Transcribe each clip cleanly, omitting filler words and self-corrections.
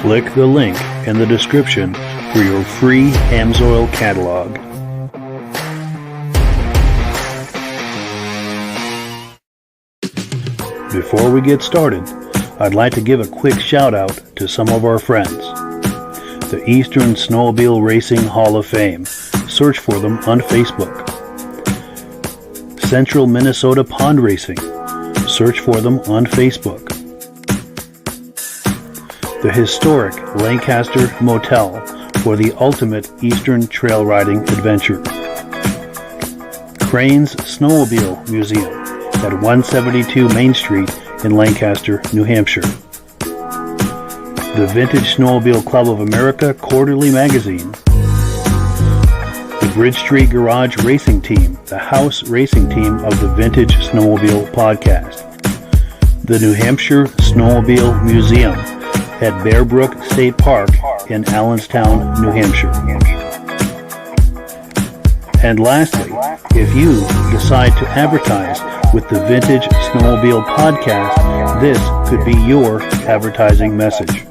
Click the link in the description for your free Amsoil catalog. Before we get started, I'd like to give a quick shout out to some of our friends. The Eastern Snowmobile Racing Hall of Fame. Search for them on Facebook. Central Minnesota Pond Racing. Search for them on Facebook. The historic Lancaster Motel for the ultimate Eastern trail riding adventure. Crane's Snowmobile Museum at 172 Main Street in Lancaster, New Hampshire. The Vintage Snowmobile Club of America Quarterly Magazine. The Bridge Street Garage Racing Team, the house racing team of the Vintage Snowmobile Podcast. The New Hampshire Snowmobile Museum at Bear Brook State Park in Allenstown, New Hampshire. And lastly, if you decide to advertise with the Vintage Snowmobile Podcast, this could be your advertising message.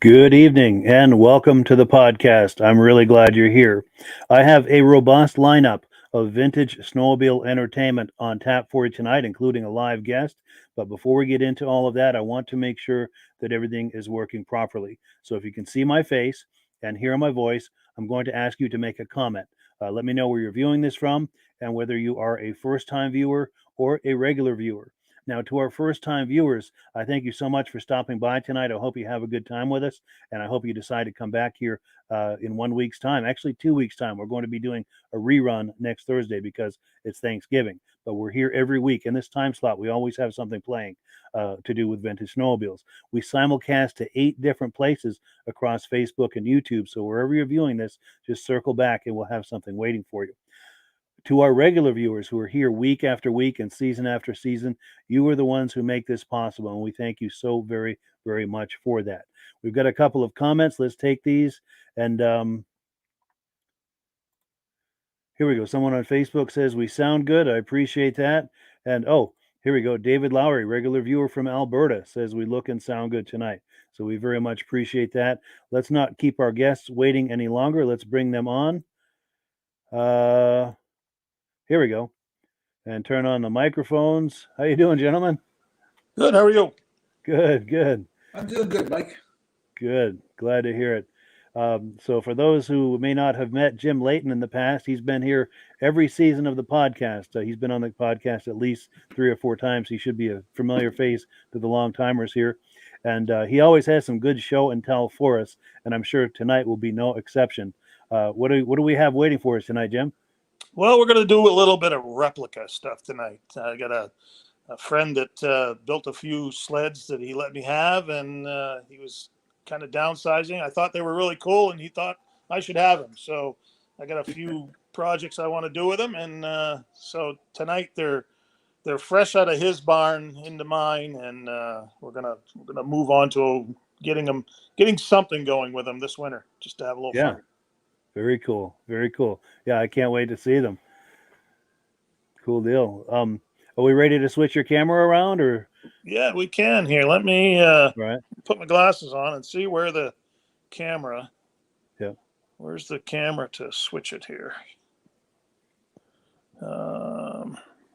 Good evening and welcome to the podcast. I'm really glad you're here. I have a robust lineup of vintage snowmobile entertainment on tap for you tonight, including a live guest. But before we get into all of that, I want to make sure that everything is working properly. So if you can see my face and hear my voice, I'm going to ask you to make a comment. Let me know where you're viewing this from and whether you are a first-time viewer or a regular viewer. Now, to our first-time viewers, I thank you so much for stopping by tonight. I hope you have a good time with us, and I hope you decide to come back here in 1 week's time. Actually, 2 weeks' time. We're going to be doing a rerun next Thursday because it's Thanksgiving. But we're here every week. In this time slot, we always have something playing to do with vintage snowmobiles. We simulcast to 8 different places across Facebook and YouTube. So wherever you're viewing this, just circle back and we'll have something waiting for you. To our regular viewers who are here week after week and season after season, you are the ones who make this possible, and we thank you so very, very much for that. We've got a couple of comments. Let's take these. And here we go. Someone on Facebook says, we sound good. I appreciate that. And here we go. David Lowry, regular viewer from Alberta, says we look and sound good tonight. So we very much appreciate that. Let's not keep our guests waiting any longer. Let's bring them on. Here we go. And turn on the microphones. How you doing, gentlemen? Good. How are you? Good. I'm doing good, Mike. Good. Glad to hear it. So for those who may not have met Jim Leighton in the past, he's been here every season of the podcast. He's been on the podcast at least 3 or 4 times. He should be a familiar face to the long timers here. And he always has some good show and tell for us. And I'm sure tonight will be no exception. What do we have waiting for us tonight, Jim? Well, we're going to do a little bit of replica stuff tonight. I got a friend that built a few sleds that he let me have, and he was kind of downsizing. I thought they were really cool, and he thought I should have them. So I got a few projects I want to do with them, and so tonight they're fresh out of his barn into mine, and we're gonna move on to getting something going with them this winter, just to have a little Yeah. fun. Very cool. Very cool. Yeah, I can't wait to see them. Cool deal. Are we ready to switch your camera around, or? Yeah, we can here. Let me Right. put my glasses on and see where the camera. Yeah. Where's the camera to switch it here?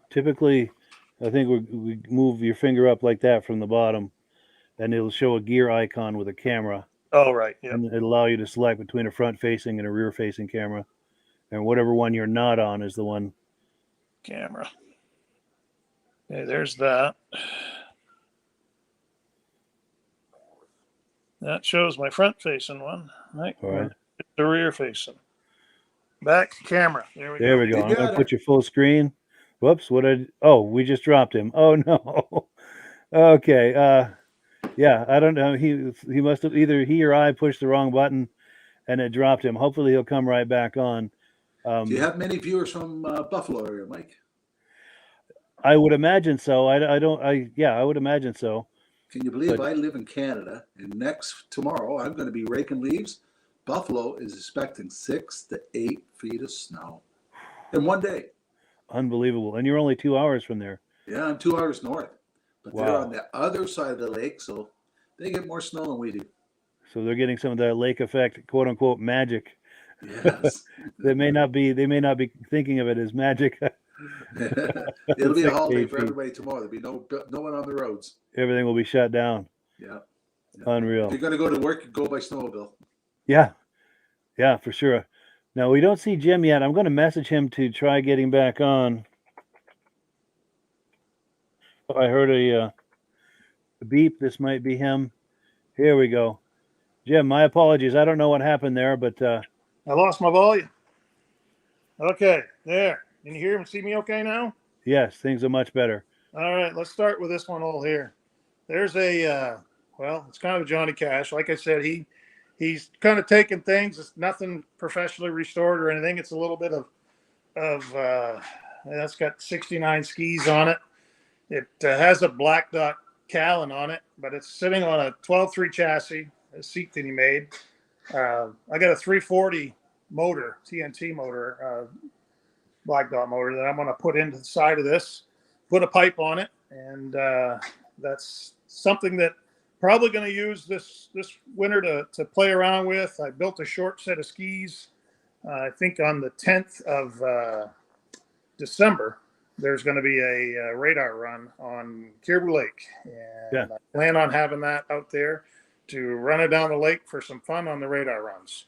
Typically, I think we move your finger up like that from the bottom, and it'll show a gear icon with a camera, Oh, right. Yeah. and it'll allow you to select between a front-facing and a rear-facing camera, and whatever one you're not on is the one. Camera. Okay, there's that. That shows my front-facing one. Right. All right. The rear-facing. Back camera. There we There go. we go. You I'm got going to it. put your full screen. Whoops. Oh, we just dropped him. Oh, no. Okay. Yeah, I don't know. He must have either he or I pushed the wrong button and it dropped him. Hopefully he'll come right back on. Do you have many viewers from Buffalo area, Mike? I would imagine so. I would imagine so. Can you believe But- I live in Canada, and tomorrow I'm going to be raking leaves. Buffalo is expecting 6 to 8 feet of snow in one day. Unbelievable. And you're only 2 hours from there. Yeah, I'm 2 hours north, but they're Wow. on the other side of the lake, so they get more snow than we do. So they're getting some of that lake effect, quote unquote, magic. Yes, They may not be thinking of it as magic. it'll be a 6 to holiday 8 for feet. everybody tomorrow. There'll be no one on the roads. Everything will be shut down. Yeah. Unreal. If you're going to go to work, you go by snowmobile. Yeah. Yeah, for sure. Now we don't see Jim yet. I'm going to message him to try getting back on. I heard a beep. This might be him. Here we go. Jim, my apologies. I don't know what happened there, but I lost my volume. Okay, there. Can you hear and see me okay now? yes, things are much better. All right, let's start with this one all here. There's a, well, it's kind of a Johnny Cash. Like I said, he's kind of taken things. It's nothing professionally restored or anything. It's a little bit of that's got 69 skis on it. It has a black dot Callan on it, but it's sitting on a 12.3 chassis, a seat that he made. I got a 340 motor, TNT motor, black dot motor that I'm going to put into the side of this, put a pipe on it, and that's something that probably going to use this winter to play around with. I built a short set of skis. I think on the 10th of December, there's going to be a radar run on Caribou Lake, and I plan on having that out there to run it down the lake for some fun on the radar runs.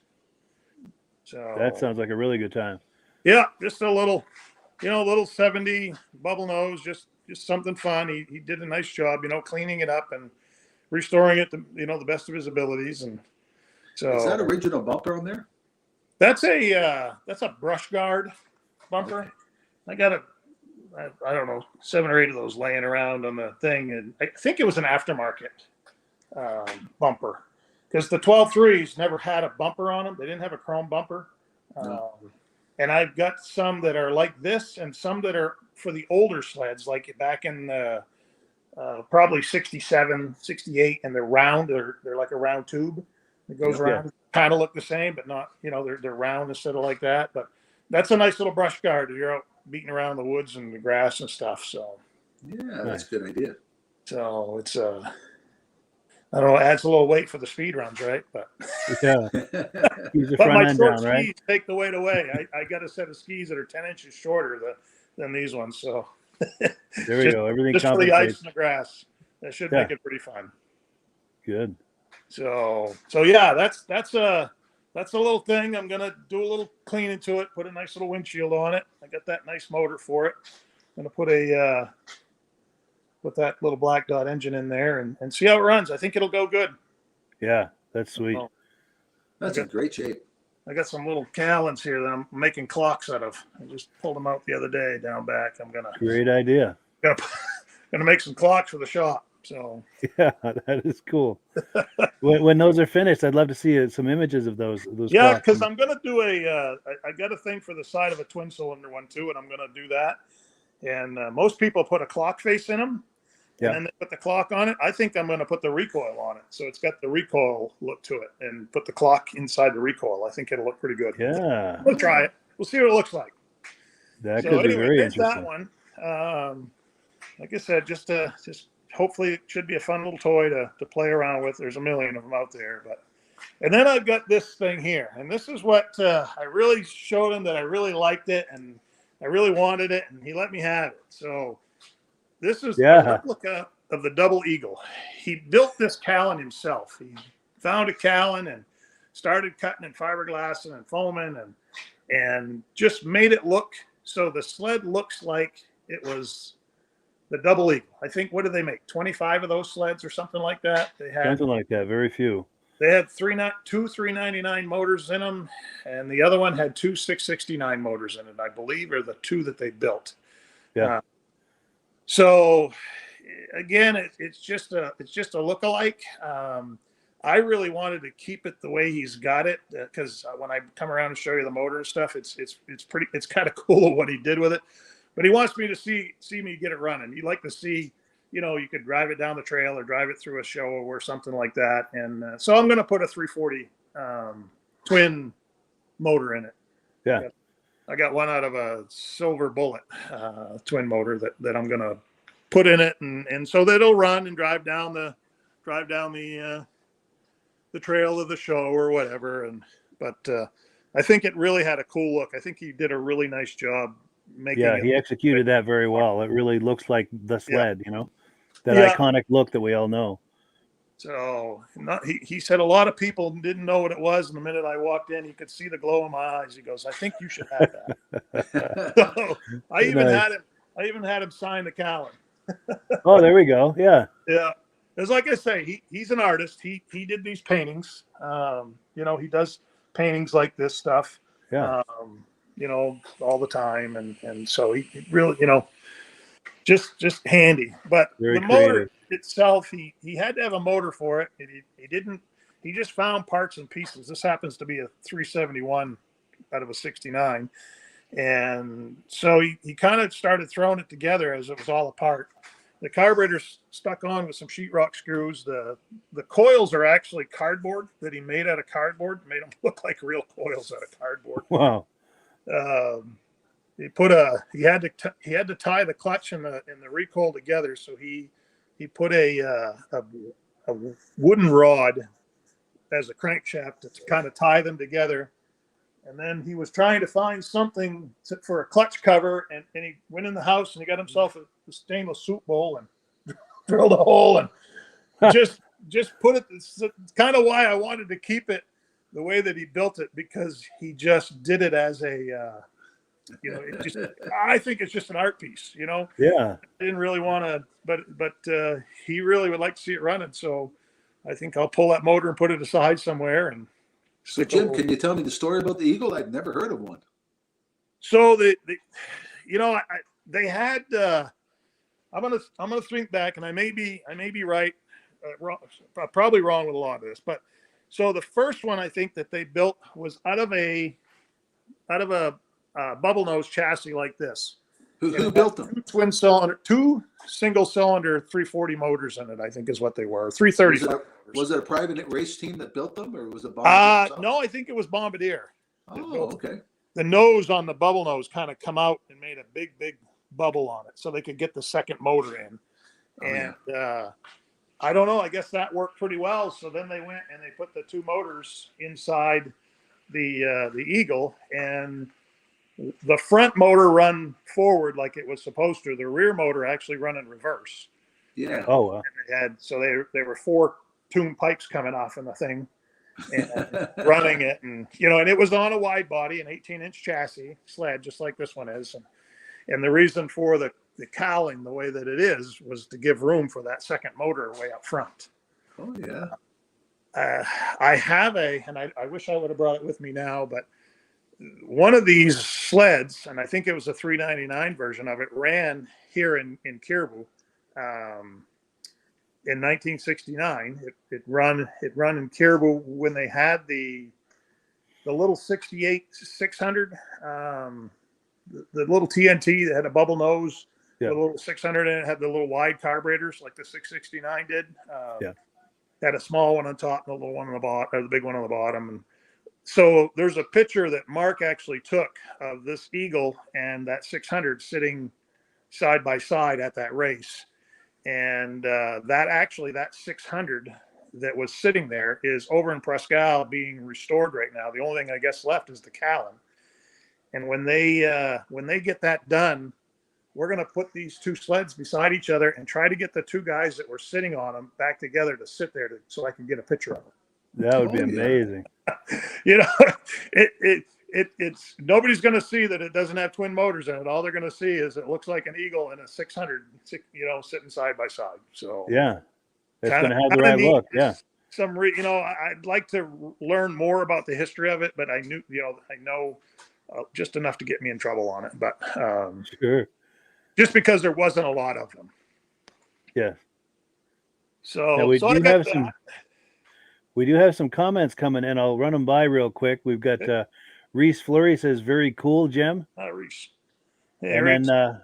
So That sounds like a really good time. yeah, just a little 70 bubble nose, just something fun. He did a nice job, cleaning it up and restoring it to, the best of his abilities. And so Is that original bumper on there? that's a brush guard bumper. Okay. I got I don't know, 7 or 8 of those laying around on the thing. And I think it was an aftermarket bumper, because the 12.3s never had a bumper on them. They didn't have a chrome bumper. No. And I've got some that are like this and some that are for the older sleds, like back in probably 67, 68, and they're round. They're like a round tube that goes around. Kind of look the same, but not, they're round instead of like that. But that's a nice little brush guard if you're out beating around the woods and the grass and stuff. So Yeah, that's a good idea. So it's I don't know, it adds a little weight for the speed runs, right? But Yeah. Keeps the but my front end short down, right? skis take the weight away. I got a set of skis that are 10 inches shorter than these ones. So There we go. Everything just for the compensates. ice and the grass. That should Yeah. make it pretty fun. Good. So yeah, that's a little thing. I'm gonna do a little cleaning to it, put a nice little windshield on it. I got that nice motor for it. I'm gonna put that little black dot engine in there and see how it runs. I think it'll go good. Yeah, that's sweet. So, That's in great shape. I got some little callens here that I'm making clocks out of. I just pulled them out the other day down back. I'm Great idea. gonna make some clocks for the shop. So Yeah, that is cool. When those are finished, I'd love to see some images of those yeah, clocks. because I'm gonna do I got a thing for the side of a twin cylinder one too, and I'm gonna do that. And most people put a clock face in them, Yeah. and then they put the clock on it. I think I'm going to put the recoil on it, so it's got the recoil look to it, and put the clock inside the recoil. I think it'll look pretty good. Yeah, We'll try it. We'll see what it looks like. that So could be anyway, very there's interesting. that one. Like I said, just hopefully it should be a fun little toy to play around with. There's a million of them out there, and then I've got this thing here, and this is what I really showed him that I really liked it, and I really wanted it, and he let me have it. So this is a replica of the Double Eagle. He built this Callan himself. He found a Callan and started cutting and fiberglassing and foaming and just made it look so the sled looks like it was the Double Eagle. I think, what did they make? 25 of those sleds or something like that? They had Something like that. Very few. They had two 399 motors in them, and the other one had two 669 motors in it, I believe, or the two that they built. Yeah. So again, it's just a lookalike. I really wanted to keep it the way he's got it, because when I come around and show you the motor and stuff, it's kind of cool what he did with it. But he wants me to see me get it running. He'd like to see, you could drive it down the trail or drive it through a show or something like that. And so I'm going to put a 340 twin motor in it. Yeah. I got one out of a Silver Bullet twin motor that I'm going to put in it. And so that it'll run and drive down the trail of the show or whatever. But I think it really had a cool look. I think he did a really nice job making it. He executed that very well. It really looks like the sled, that iconic look that we all know. So he said a lot of people didn't know what it was. And the minute I walked in, he could see the glow in my eyes. He goes, "I think you should have that." So I even had him sign the Callan. Oh, there we go. Yeah. Yeah. It's like I say, he's an artist. He did these paintings. He does paintings like this stuff. Yeah. All the time, and so he really, just handy. But Very the creative. motor itself, he had to have a motor for it. He just found parts and pieces. This happens to be a 371 out of a 69, and so he kind of started throwing it together as it was all apart. The carburetor's stuck on with some sheetrock screws. The coils are actually cardboard that he made out of cardboard. Made them look like real coils out of cardboard. Wow. He had to tie the clutch and the recoil together. So he put a wooden rod as a crankshaft to kind of tie them together. And then he was trying to find something for a clutch cover, and he went in the house and he got himself a stainless soup bowl and drilled a hole and just put it. It's kind of why I wanted to keep it the way that he built it, because he just did it as a, I think it's just an art piece, Yeah. I didn't really want to, but he really would like to see it running. So I think I'll pull that motor and put it aside somewhere. And so Jim, can you tell me the story about the Eagle? I've never heard of one. So they had, I'm gonna think back, and I may be right, wrong, probably wrong with a lot of this, but so the first one I think that they built was out of a bubble nose chassis like this. Who built them? Two single cylinder 340 motors in it, I think is what they were. 330. Was it a private race team that built them, or was it Bombardier? No, I think it was Bombardier. Oh, okay. The nose on the bubble nose kind of come out and made a big bubble on it, so they could get the second motor in. I don't know. I guess that worked pretty well. So then they went and they put the two motors inside the Eagle, and the front motor run forward like it was supposed to. The rear motor actually run in reverse. Yeah. Oh, wow. And they were 4 tune pipes coming off in the thing and running it, and and it was on a wide body, an 18-inch chassis sled, just like this one is. And the reason for the cowling the way that it is was to give room for that second motor way up front. Oh yeah. I have and I wish I would have brought it with me now, but one of these sleds, and I think it was a 399 version of it, ran here in Caribou in 1969. It run in Caribou when they had the little 68 600, the little TNT that had a bubble nose, Yeah. the little 600, and it had the little wide carburetors like the 669 did. Yeah. Had a small one on top and a little one on the bottom, or the big one on the bottom. And so there's a picture that Mark actually took of this Eagle and that 600 sitting side by side at that race. And that 600 that was sitting there is over in Prescal being restored right now. The only thing I guess left is the Callan. And when they get that done, we're going to put these two sleds beside each other and try to get the two guys that were sitting on them back together to sit there so I can get a picture of them. That would be amazing. You know, it's nobody's going to see that it doesn't have twin motors in it. All they're going to see is it looks like an Eagle and a 600, sitting side by side. So yeah, it's going to have the right look. Yeah. I'd like to learn more about the history of it, but I know just enough to get me in trouble on it. But sure. Just because there wasn't a lot of them. Yeah. So, now we do have some comments coming in. I'll run them by real quick. We've got Reese Fleury says, very cool, Jim. Reese. Hey, and Reese. Then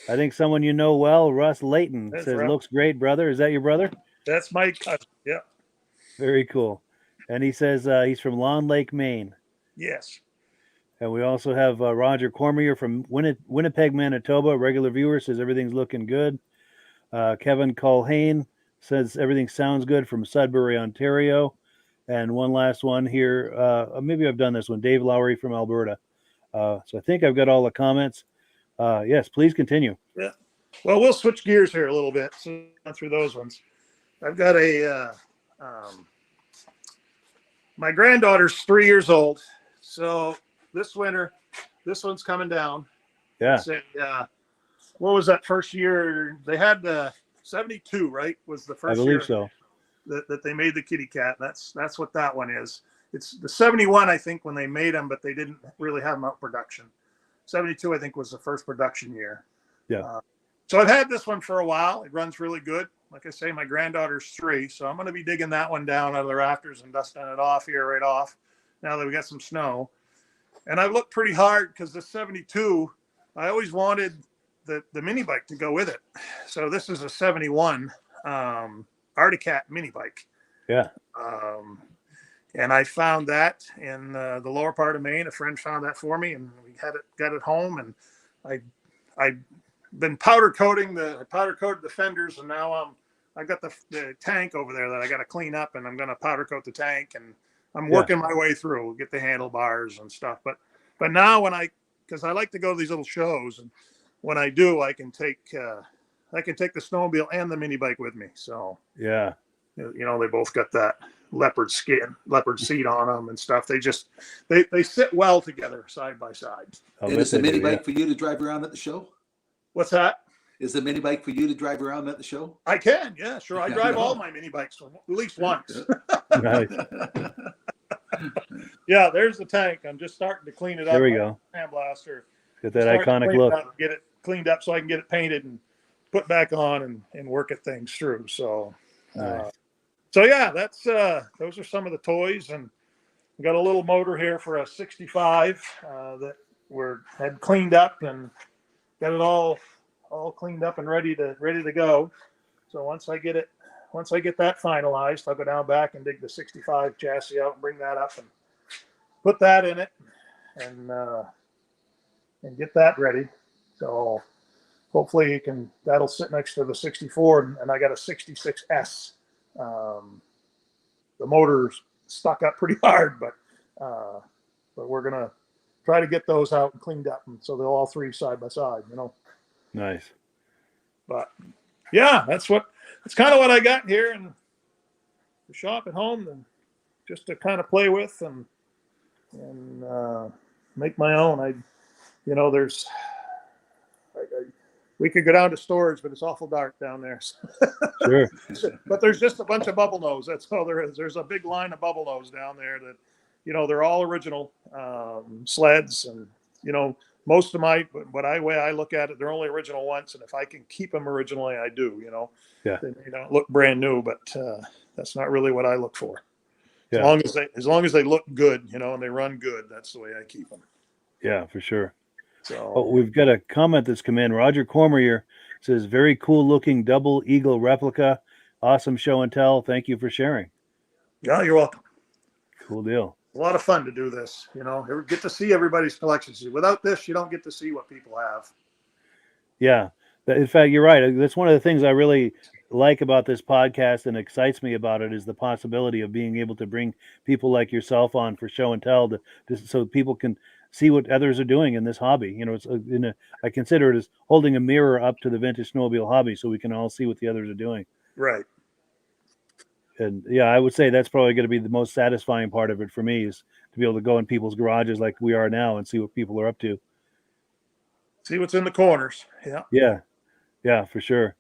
I think someone you know well, Russ Leighton, says, looks great, brother. Is that your brother? That's my cousin. Yeah. Very cool. And he says he's from Long Lake, Maine. Yes. And we also have Roger Cormier from Winnipeg, Manitoba. Regular viewer says everything's looking good. Kevin Culhane says everything sounds good from Sudbury, Ontario. And one last one here. Maybe I've done this one. Dave Lowry from Alberta. So I think I've got all the comments. Yes, please continue. Yeah. Well, we'll switch gears here a little bit. So run through those ones. I've got my granddaughter's 3 years old. So this winter, this one's coming down. Yeah. So, what was that first year? They had the 72, right? Was the first year? I believe so. That they made the kitty cat. That's what that one is. It's the 71, I think, when they made them, but they didn't really have them out production. 72, I think, was the first production year. Yeah. So I've had this one for a while. It runs really good. Like I say, my granddaughter's 3, so I'm going to be digging that one down out of the rafters and dusting it off here right off now that we got some snow. And I looked pretty hard because the 72, I always wanted the mini bike to go with it. So this is a 71 Articat mini bike. Yeah. And I found that in the lower part of Maine. A friend found that for me, and we got it home. And I've been powder coated the fenders, and now I got the tank over there that I got to clean up, and I'm going to powder coat the tank, and I'm working my way through, get the handlebars and stuff. But now because I like to go to these little shows, and when I do, I can take the snowmobile and the mini bike with me. So yeah, they both got that leopard seat on them and stuff. They sit well together side by side. And is the mini bike for you to drive around at the show? What's that? Is the mini bike for you to drive around at the show? I can, yeah, sure. I drive all my mini bikes at least once. Nice. Yeah, there's the tank. I'm just starting to clean it up. There we go. Sandblaster. Get that iconic look. Get it cleaned up so I can get it painted and put back on and work at things through. So, nice. So yeah, that's those are some of the toys, and we got a little motor here for a 65 that had cleaned up and got it all cleaned up and ready to go. So once I get that finalized, I'll go down back and dig the 65 chassis out and bring that up and put that in it and get that ready. So hopefully that'll sit next to the 64, and I got a 66S. The motor's stuck up pretty hard, but we're gonna try to get those out and cleaned up, and so they're all 3 side by side, Nice. But yeah, that's kind of what I got here in the shop at home, and just to kind of play with and make my own. we could go down to storage, but it's awful dark down there. Sure. But there's just a bunch of bubble nose. That's all there is. There's a big line of bubble nose down there that, they're all original sleds. And, most of way I look at it, they're only original once. And if I can keep them originally, I do, Yeah. They may not look brand new, but that's not really what I look for. Yeah. As long as they look good, and they run good, that's the way I keep them. Yeah, for sure. So We've got a comment that's come in. Roger Cormier says, very cool looking double eagle replica. Awesome show and tell. Thank you for sharing. yeah, you're welcome. Cool deal. A lot of fun to do this, get to see everybody's collections. Without this, you don't get to see what people have. Yeah. In fact, you're right. That's one of the things I really like about this podcast and excites me about it is the possibility of being able to bring people like yourself on for show and tell so people can see what others are doing in this hobby. I consider it as holding a mirror up to the vintage snowmobile hobby so we can all see what the others are doing. Right. And yeah, I would say that's probably going to be the most satisfying part of it for me is to be able to go in people's garages like we are now and see what people are up to. See what's in the corners. Yeah. Yeah. Yeah, for sure.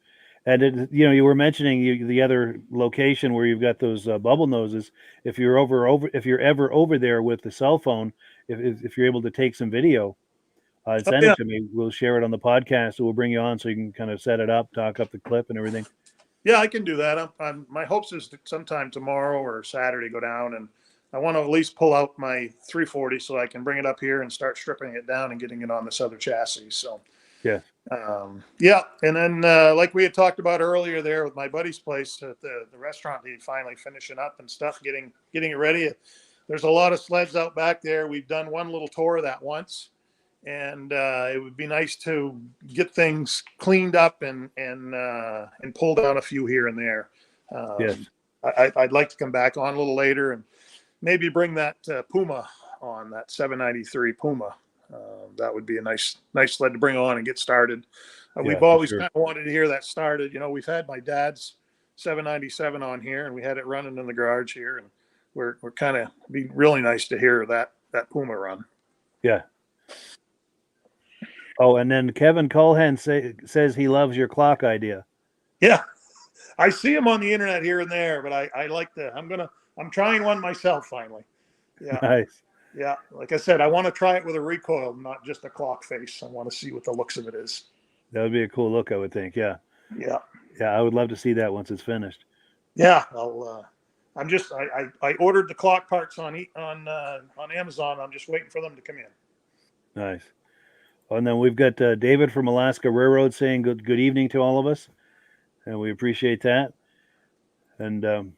And you were mentioning the other location where you've got those bubble noses. If you're ever over there with the cell phone, if you're able to take some video, send it to me. We'll share it on the podcast. So we'll bring you on so you can kind of set it up, talk up the clip and everything. Yeah, I can do that. My hopes is to sometime tomorrow or Saturday go down, and I want to at least pull out my 340 so I can bring it up here and start stripping it down and getting it on this other chassis. So yeah. And then like we had talked about earlier there with my buddy's place at the restaurant, he's finally finishing up and stuff, getting it ready. There's a lot of sleds out back there. We've done one little tour of that once, and it would be nice to get things cleaned up and pull down a few here and there. Yes. I'd like to come back on a little later and maybe bring that Puma on, that 793 Puma. That would be a nice sled to bring on and get started. We've always kind of wanted to hear that started. We've had my dad's 797 on here, and we had it running in the garage here, and we're kind of be really nice to hear that Puma run. Yeah. Oh, and then Kevin Culhan says he loves your clock idea. Yeah, I see him on the internet here and there, but I like the. I'm trying one myself finally. Yeah. Nice. Yeah, like I said, I want to try it with a recoil, not just a clock face. I want to see what the looks of it is. That would be a cool look, I would think. Yeah. Yeah. Yeah, I would love to see that once it's finished. Yeah, I ordered the clock parts on Amazon. I'm just waiting for them to come in. Nice. And then we've got David from Alaska Railroad saying good evening to all of us, and we appreciate that. And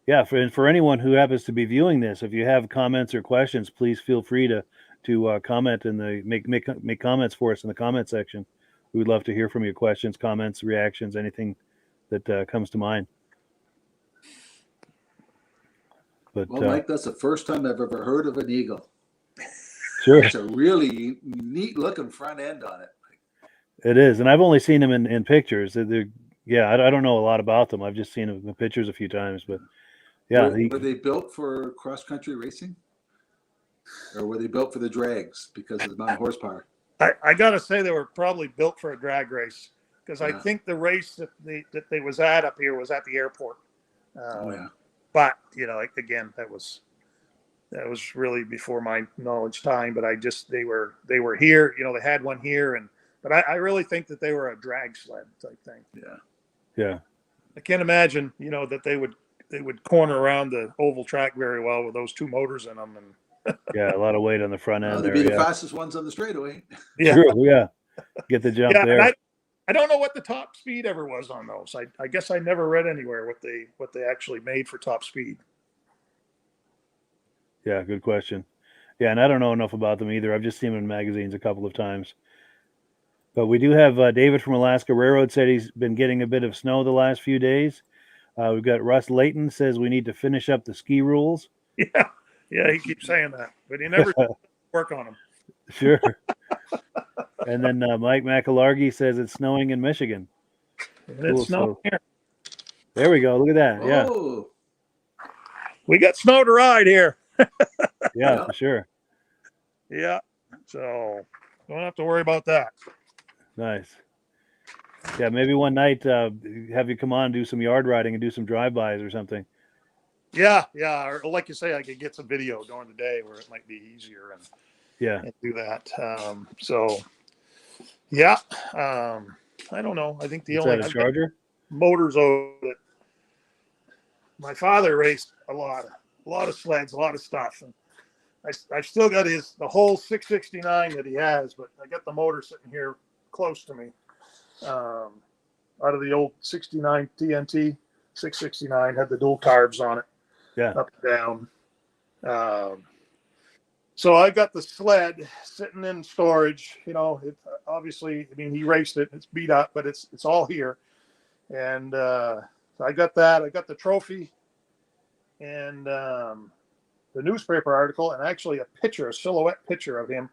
yeah, for anyone who happens to be viewing this, if you have comments or questions, please feel free to comment and make comments for us in the comment section. We would love to hear from you. Questions, comments, reactions, anything that comes to mind. But well, Mike, that's the first time I've ever heard of an eagle. Sure, it's a really neat looking front end on it. It is, and I've only seen them in pictures. I don't know a lot about them. I've just seen them in pictures a few times, but. Yeah, were they built for cross-country racing, or were they built for the drags because of the amount of horsepower? I got to say they were probably built for a drag race because I think the race that they was at up here was at the airport. But again, that was really before my knowledge time. But they were here. They had one here, but I really think that they were a drag sled type thing. Yeah. I can't imagine that they would corner around the oval track very well with those two motors in them. And yeah, a lot of weight on the front end. They'd be the fastest ones on the straightaway. Yeah. True, yeah. Get the jump there. I don't know what the top speed ever was on those. I guess I never read anywhere what they actually made for top speed. Yeah, good question. Yeah, and I don't know enough about them either. I've just seen them in magazines a couple of times. But we do have David from Alaska Railroad said he's been getting a bit of snow the last few days. We've got Russ Leighton says we need to finish up the ski rules. Yeah, he keeps saying that, but he never work on them. Sure. And then Mike McAlargy says it's snowing in Michigan. And it's snowing here. There we go. Look at that. Yeah. Oh. We got snow to ride here. Yeah, for sure. Yeah. So don't have to worry about that. Nice. Yeah, maybe one night have you come on and do some yard riding and do some drive-bys or something. Yeah. Or like you say, I could get some video during the day where it might be easier Yeah. and do that. So yeah, I don't know. I think Is that a Charger? Motors over that. My father raced a lot of sleds, a lot of stuff. And I still got the whole 669 that he has, but I got the motor sitting here close to me. Out of the old 69 TNT 669 had the dual carbs on it. Yeah. Up and down. So I got the sled sitting in storage. Obviously, I mean, he raced it. It's beat up, but it's all here. And so I got that. I got the trophy and the newspaper article, and actually a silhouette picture of him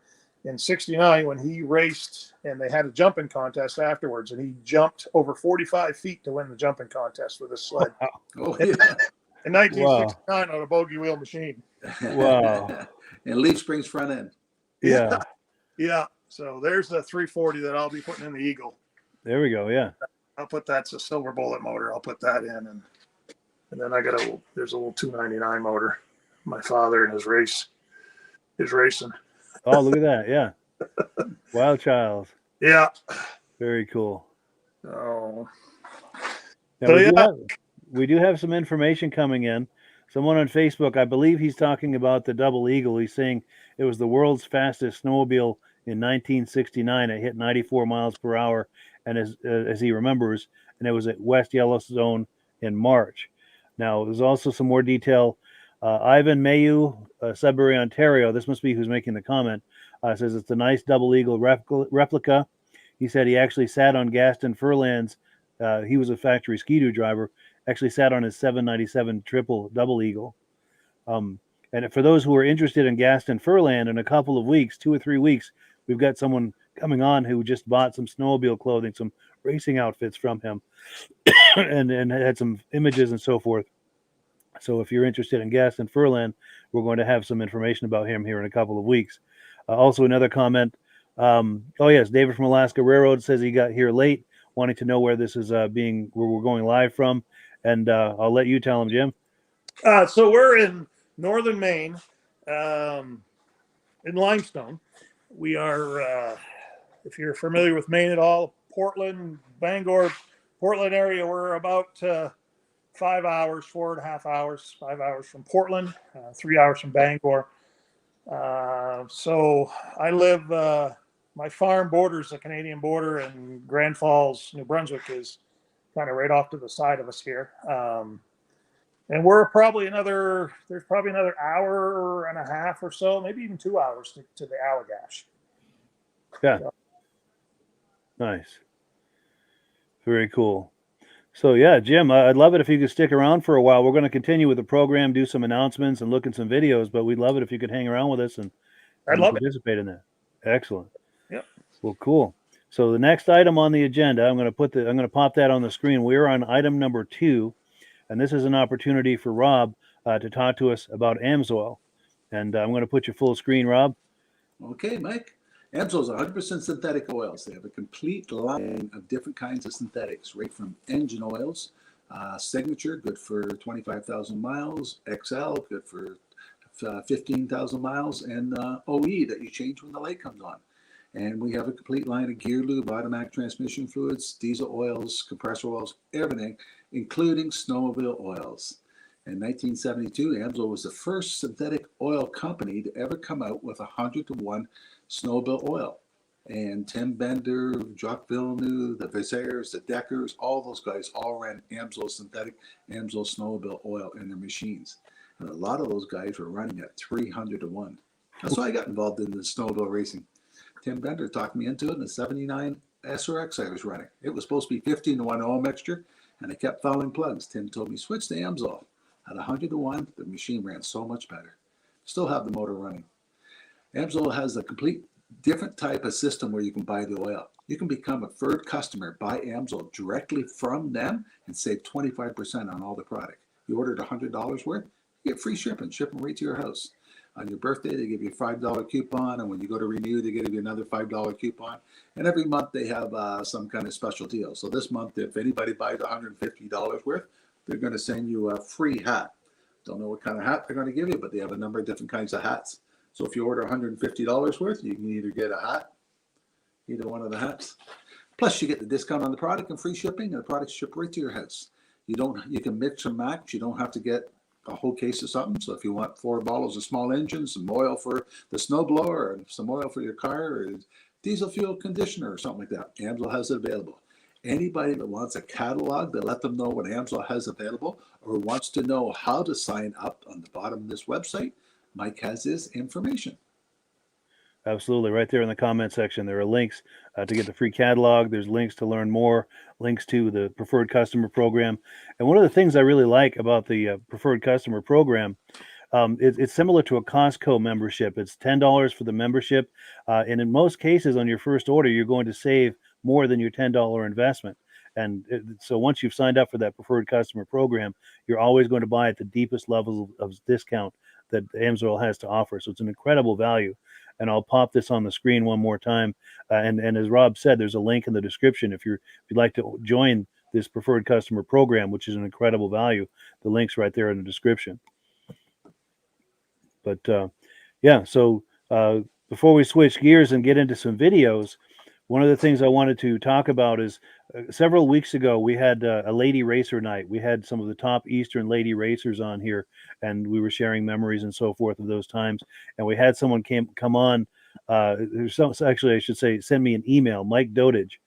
in 69 when he raced, and they had a jumping contest afterwards, and he jumped over 45 feet to win the jumping contest with his sled. Oh, yeah. In 1969 on a bogey wheel machine. Wow. And leaf springs front end. Yeah. Yeah. So there's the 340 that I'll be putting in the Eagle. There we go. Yeah. That's a silver bullet motor. I'll put that in, and then there's a little 299 motor. My father and his racing. Oh, look at that. Yeah. Wild Child. Yeah. Very cool. Oh. Now, we do have some information coming in. Someone on Facebook, I believe he's talking about the Double Eagle. He's saying it was the world's fastest snowmobile in 1969. It hit 94 miles per hour, and as he remembers, and it was at West Yellowstone in March. Now, there's also some more detail. Ivan Mayu, Sudbury, Ontario, this must be who's making the comment, says it's a nice Double Eagle replica. He said he actually sat on Gaston Furland's, he was a factory Ski-Doo driver, actually sat on his 797 Double Eagle. And for those who are interested in Gaston Furland, in a couple of weeks, 2 or 3 weeks, we've got someone coming on who just bought some snowmobile clothing, some racing outfits from him, and had some images and so forth. So if you're interested in Gaston Furland, we're going to have some information about him here in a couple of weeks. Also, another comment. Oh yes, David from Alaska Railroad says he got here late, wanting to know where this is where we're going live from, and I'll let you tell him, Jim. So we're in northern Maine, in Limestone. We are, if you're familiar with Maine at all, Portland, Bangor, Portland area. We're about 5 hours, 4.5 hours, 5 hours from Portland, 3 hours from Bangor. So I live, my farm borders the Canadian border, and Grand Falls, New Brunswick is kind of right off to the side of us here. And we're there's probably another hour and a half or so, maybe even 2 hours to the Allagash. Yeah. So. Nice. Very cool. So yeah, Jim, I'd love it if you could stick around for a while. We're going to continue with the program, do some announcements and look at some videos, but we'd love it if you could hang around with us and participate in that. Excellent. Yep. Well, cool. So the next item on the agenda, I'm going to pop that on the screen. We're on item number 2, and this is an opportunity for Rob to talk to us about AMSOIL. And I'm going to put you full screen, Rob. Okay, Mike. AMSOIL is 100% synthetic oils. They have a complete line of different kinds of synthetics, right from engine oils, Signature, good for 25,000 miles, XL, good for 15,000 miles, and OE that you change when the light comes on. And we have a complete line of gear lube, automatic transmission fluids, diesel oils, compressor oils, everything, including snowmobile oils. In 1972, AMSOIL was the first synthetic oil company to ever come out with 100-to-1 snowmobile oil. And Tim Bender, Jacques Villeneuve, the Visaires, the Deckers, all those guys all ran AMSOIL synthetic, AMSOIL snowmobile oil in their machines. And a lot of those guys were running at 300-to-1. That's why I got involved in the snowmobile racing. Tim Bender talked me into it in the 79 SRX I was running. It was supposed to be 15-to-1 oil mixture, and I kept fouling plugs. Tim told me, switch to AMSOIL. At 100-to-1, the machine ran so much better. Still have the motor running. AMSOIL has a complete different type of system where you can buy the oil. You can become a preferred customer, buy AMSOIL directly from them, and save 25% on all the product. You ordered $100 worth, you get free shipping right to your house. On your birthday, they give you a $5 coupon, and when you go to renew, they give you another $5 coupon. And every month they have some kind of special deal. So this month, if anybody buys $150 worth, they're going to send you a free hat. Don't know what kind of hat they're going to give you, but they have a number of different kinds of hats. So if you order $150 worth, you can either get a hat, either one of the hats. Plus, you get the discount on the product and free shipping, and the products ship right to your house. You can mix and match. You don't have to get a whole case of something. So if you want 4 bottles of small engine, some oil for the snowblower, and some oil for your car, or diesel fuel conditioner, or something like that, Amsoil has it available. Anybody that wants a catalog, they let them know what Amsoil has available, or wants to know how to sign up on the bottom of this website, Mike has this information. Absolutely. Right there in the comment section, there are links to get the free catalog. There's links to learn more, links to the preferred customer program. And one of the things I really like about the preferred customer program, it's similar to a Costco membership. It's $10 for the membership. And in most cases on your first order, you're going to save more than your $10 investment. And so once you've signed up for that preferred customer program, you're always going to buy at the deepest levels of discount that Amsoil has to offer. So it's an incredible value. And I'll pop this on the screen one more time. And as Rob said, there's a link in the description if you'd like to join this preferred customer program, which is an incredible value. The link's right there in the description. But yeah, so before we switch gears and get into some videos, one of the things I wanted to talk about is several weeks ago, we had a lady racer night. We had some of the top Eastern lady racers on here, and we were sharing memories and so forth of those times. And we had someone come on, actually, I should say, send me an email, Mike Dotage.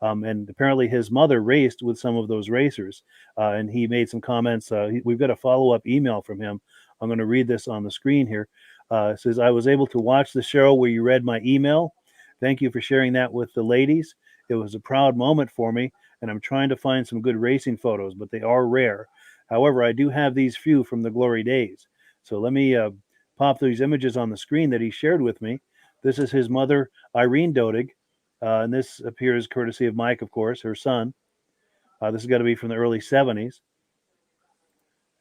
And apparently his mother raced with some of those racers. And he made some comments. We've got a follow-up email from him. I'm going to read this on the screen here. It says, I was able to watch the show where you read my email. Thank you for sharing that with the ladies. It was a proud moment for me, and I'm trying to find some good racing photos, but they are rare. However, I do have these few from the glory days. So let me pop these images on the screen that he shared with me. This is his mother, Irene Dodig, and this appears courtesy of Mike, of course, her son. This has got to be from the early 70s.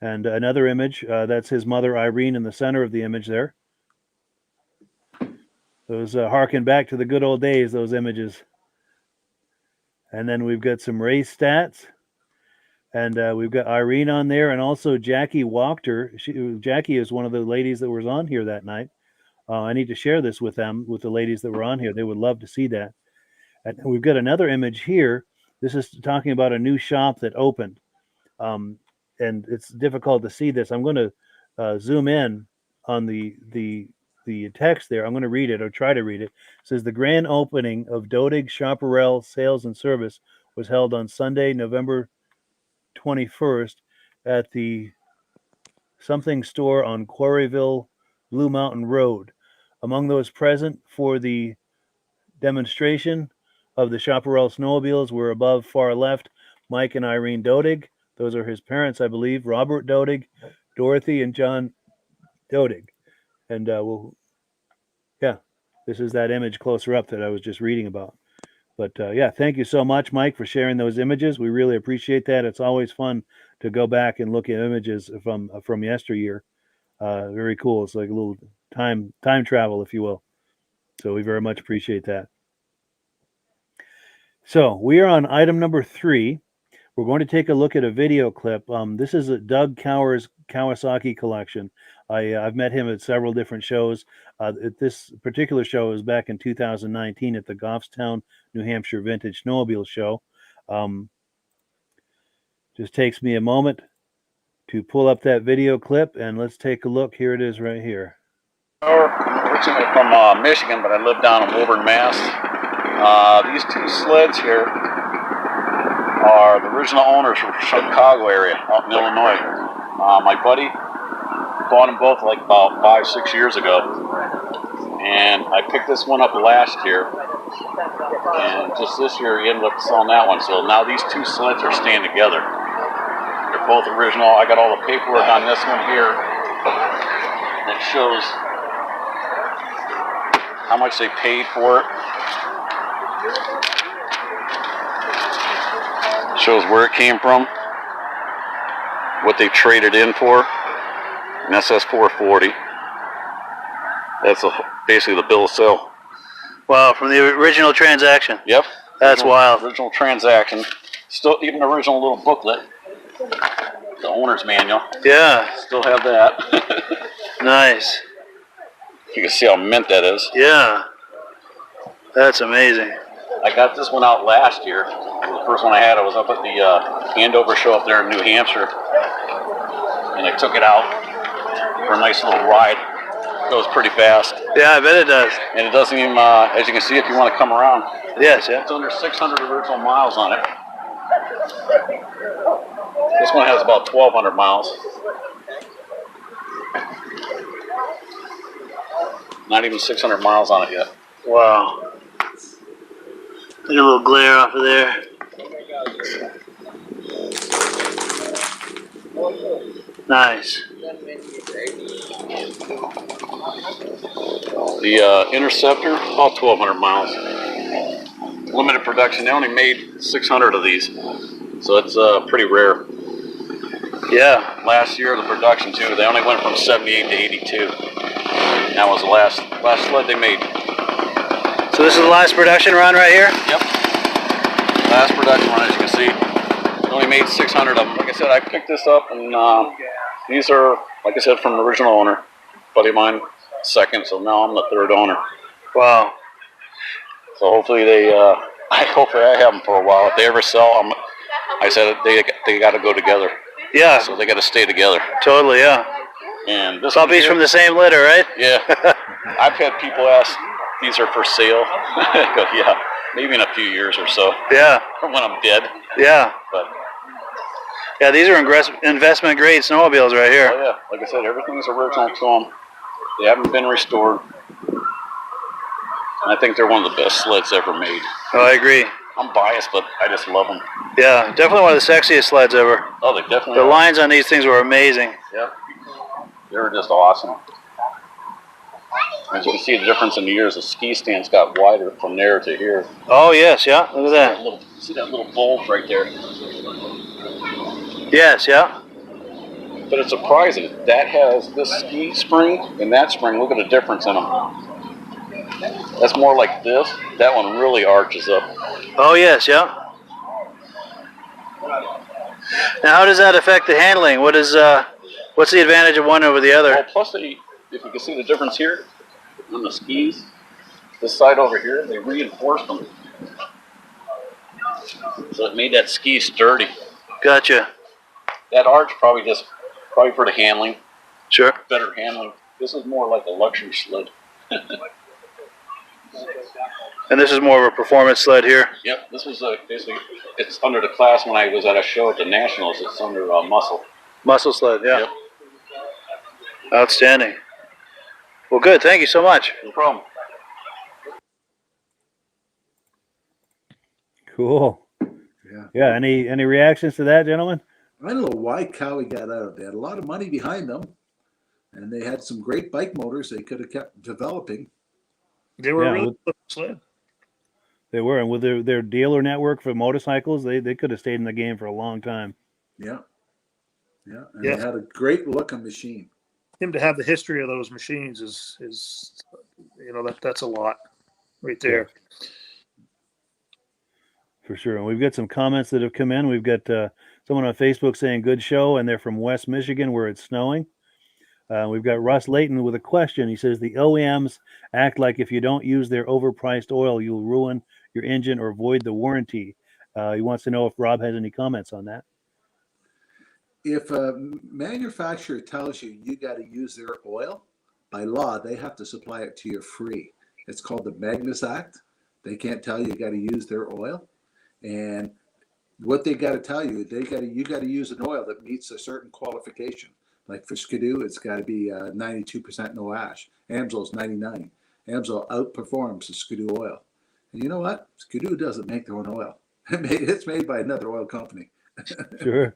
And another image, that's his mother, Irene, in the center of the image there. Those harken back to the good old days, those images. And then we've got some race stats. And we've got Irene on there, and also Jackie Wachter. Jackie is one of the ladies that was on here that night. I need to share this with them, with the ladies that were on here. They would love to see that. And we've got another image here. This is talking about a new shop that opened. And it's difficult to see this. I'm going to zoom in on the text there. I'm going to read it, or try to read it. It says the grand opening of Dodig Chaparral Sales and Service was held on Sunday, November 21st at the something store on Quarryville, Blue Mountain Road. Among those present for the demonstration of the Chaparral snowmobiles were above far left Mike and Irene Dodig. Those are his parents, I believe, Robert Dodig, Dorothy, and John Dodig. And this is that image closer up that I was just reading about. But thank you so much, Mike, for sharing those images. We really appreciate that. It's always fun to go back and look at images from yesteryear. Very cool. It's like a little time travel, if you will. So we very much appreciate that. So we are on item number 3. We're going to take a look at a video clip. This is a Doug Cower's Kawasaki collection. I've met him at several different shows. This particular show was back in 2019 at the Goffstown, New Hampshire Vintage Snowmobile Show. Just takes me a moment to pull up that video clip, and let's take a look. Here it is right here. I'm originally from Michigan, but I live down in Woburn, Mass. These 2 sleds here are the original owners from Chicago area, out in Illinois. My buddy bought them both like about 5-6 years ago, and I picked this one up last year, and just this year he ended up selling that one. So now these 2 sleds are staying together. They're both original. I got all the paperwork on this one here that shows how much they paid for it. Shows where it came from, what they traded in for, an SS440. That's basically the bill of sale. Wow, from the original transaction. Yep. That's wild. Original transaction. Still, even the original little booklet. The owner's manual. Yeah. Still have that. Nice. You can see how mint that is. Yeah. That's amazing. I got this one out last year. The first one I had, I was up at the Andover show up there in New Hampshire. And I took it out for a nice little ride. It goes pretty fast. Yeah, I bet it does. And it doesn't even, as you can see, if you want to come around. Yes, yeah. It's under 600 original miles on it. This one has about 1,200 miles. Not even 600 miles on it yet. Wow. Get a little glare off of there. Nice. The Interceptor, about 1,200 miles. Limited production. They only made 600 of these, so it's pretty rare. Yeah. Last year, the production too, they only went from 78 to 82. And that was the last sled they made. So this is the last production run right here? Yep. Last production run, as you can see. They only made 600 of them. Like I said, I picked this up, and these are, like I said, from the original owner. Buddy of mine, second, so now I'm the third owner. Wow. So hopefully I have them for a while. If they ever sell them, I said they got to go together. Yeah. So they got to stay together. Totally, yeah. And this Puppies from the same litter, right? Yeah. I've had people ask, these are for sale. I go, yeah, maybe in a few years or so. Yeah. When I'm dead. Yeah. But yeah, these are investment grade snowmobiles right here. oh yeah, like I said, everything's original to them. They haven't been restored. And I think they're one of the best sleds ever made. Oh, I agree. I'm biased, but I just love them. Yeah, definitely one of the sexiest sleds ever. Oh, they definitely The are. lines on these things were amazing. Yeah. They were just awesome. As you can see the difference in the years, the ski stands got wider from there to here. Oh, yes, yeah. Look at that. See that little bulge right there? Yes, yeah. But it's surprising. That has this ski spring and that spring. Look at the difference in them. That's more like this. That one really arches up. Oh, yes, yeah. Now, how does that affect the handling? What's the advantage of one over the other? Well, plus if you can see the difference here on the skis, this side over here, they reinforced them. So it made that ski sturdy. Gotcha. That arch probably for the handling. Sure. Better handling. This is more like a luxury sled. And this is more of a performance sled here. Yep, this was basically, it's under the class when I was at a show at the Nationals. It's under muscle. Muscle sled, yeah. Yep. Outstanding. Well, good. Thank you so much. No problem. Cool. Yeah. Yeah. Any reactions to that, gentlemen? I don't know why Cowie got out. They had a lot of money behind them, and they had some great bike motors they could have kept developing. They were Yeah, really with- good sled. They were, and with their dealer network for motorcycles, they could have stayed in the game for a long time. Yeah. Yeah. And Yeah. they had a great looking machine. Him to have the history of those machines is that's a lot right there. For sure. And we've got some comments that have come in. We've got someone on Facebook saying good show, and they're from West Michigan where it's snowing. We've got Russ Leighton with a question. He says the OEMs act like if you don't use their overpriced oil, you'll ruin your engine or void the warranty. He wants to know if Rob has any comments on that. If a manufacturer tells you you got to use their oil, by law, they have to supply it to you free. It's called the Magnus Act. They can't tell you got to use their oil. And what they got to tell you, you got to use an oil that meets a certain qualification. Like for Skidoo, it's got to be 92% no ash. Amsoil's 99. Amsoil outperforms the Skidoo oil. And you know what? Skidoo doesn't make their own oil. It's made by another oil company. Sure.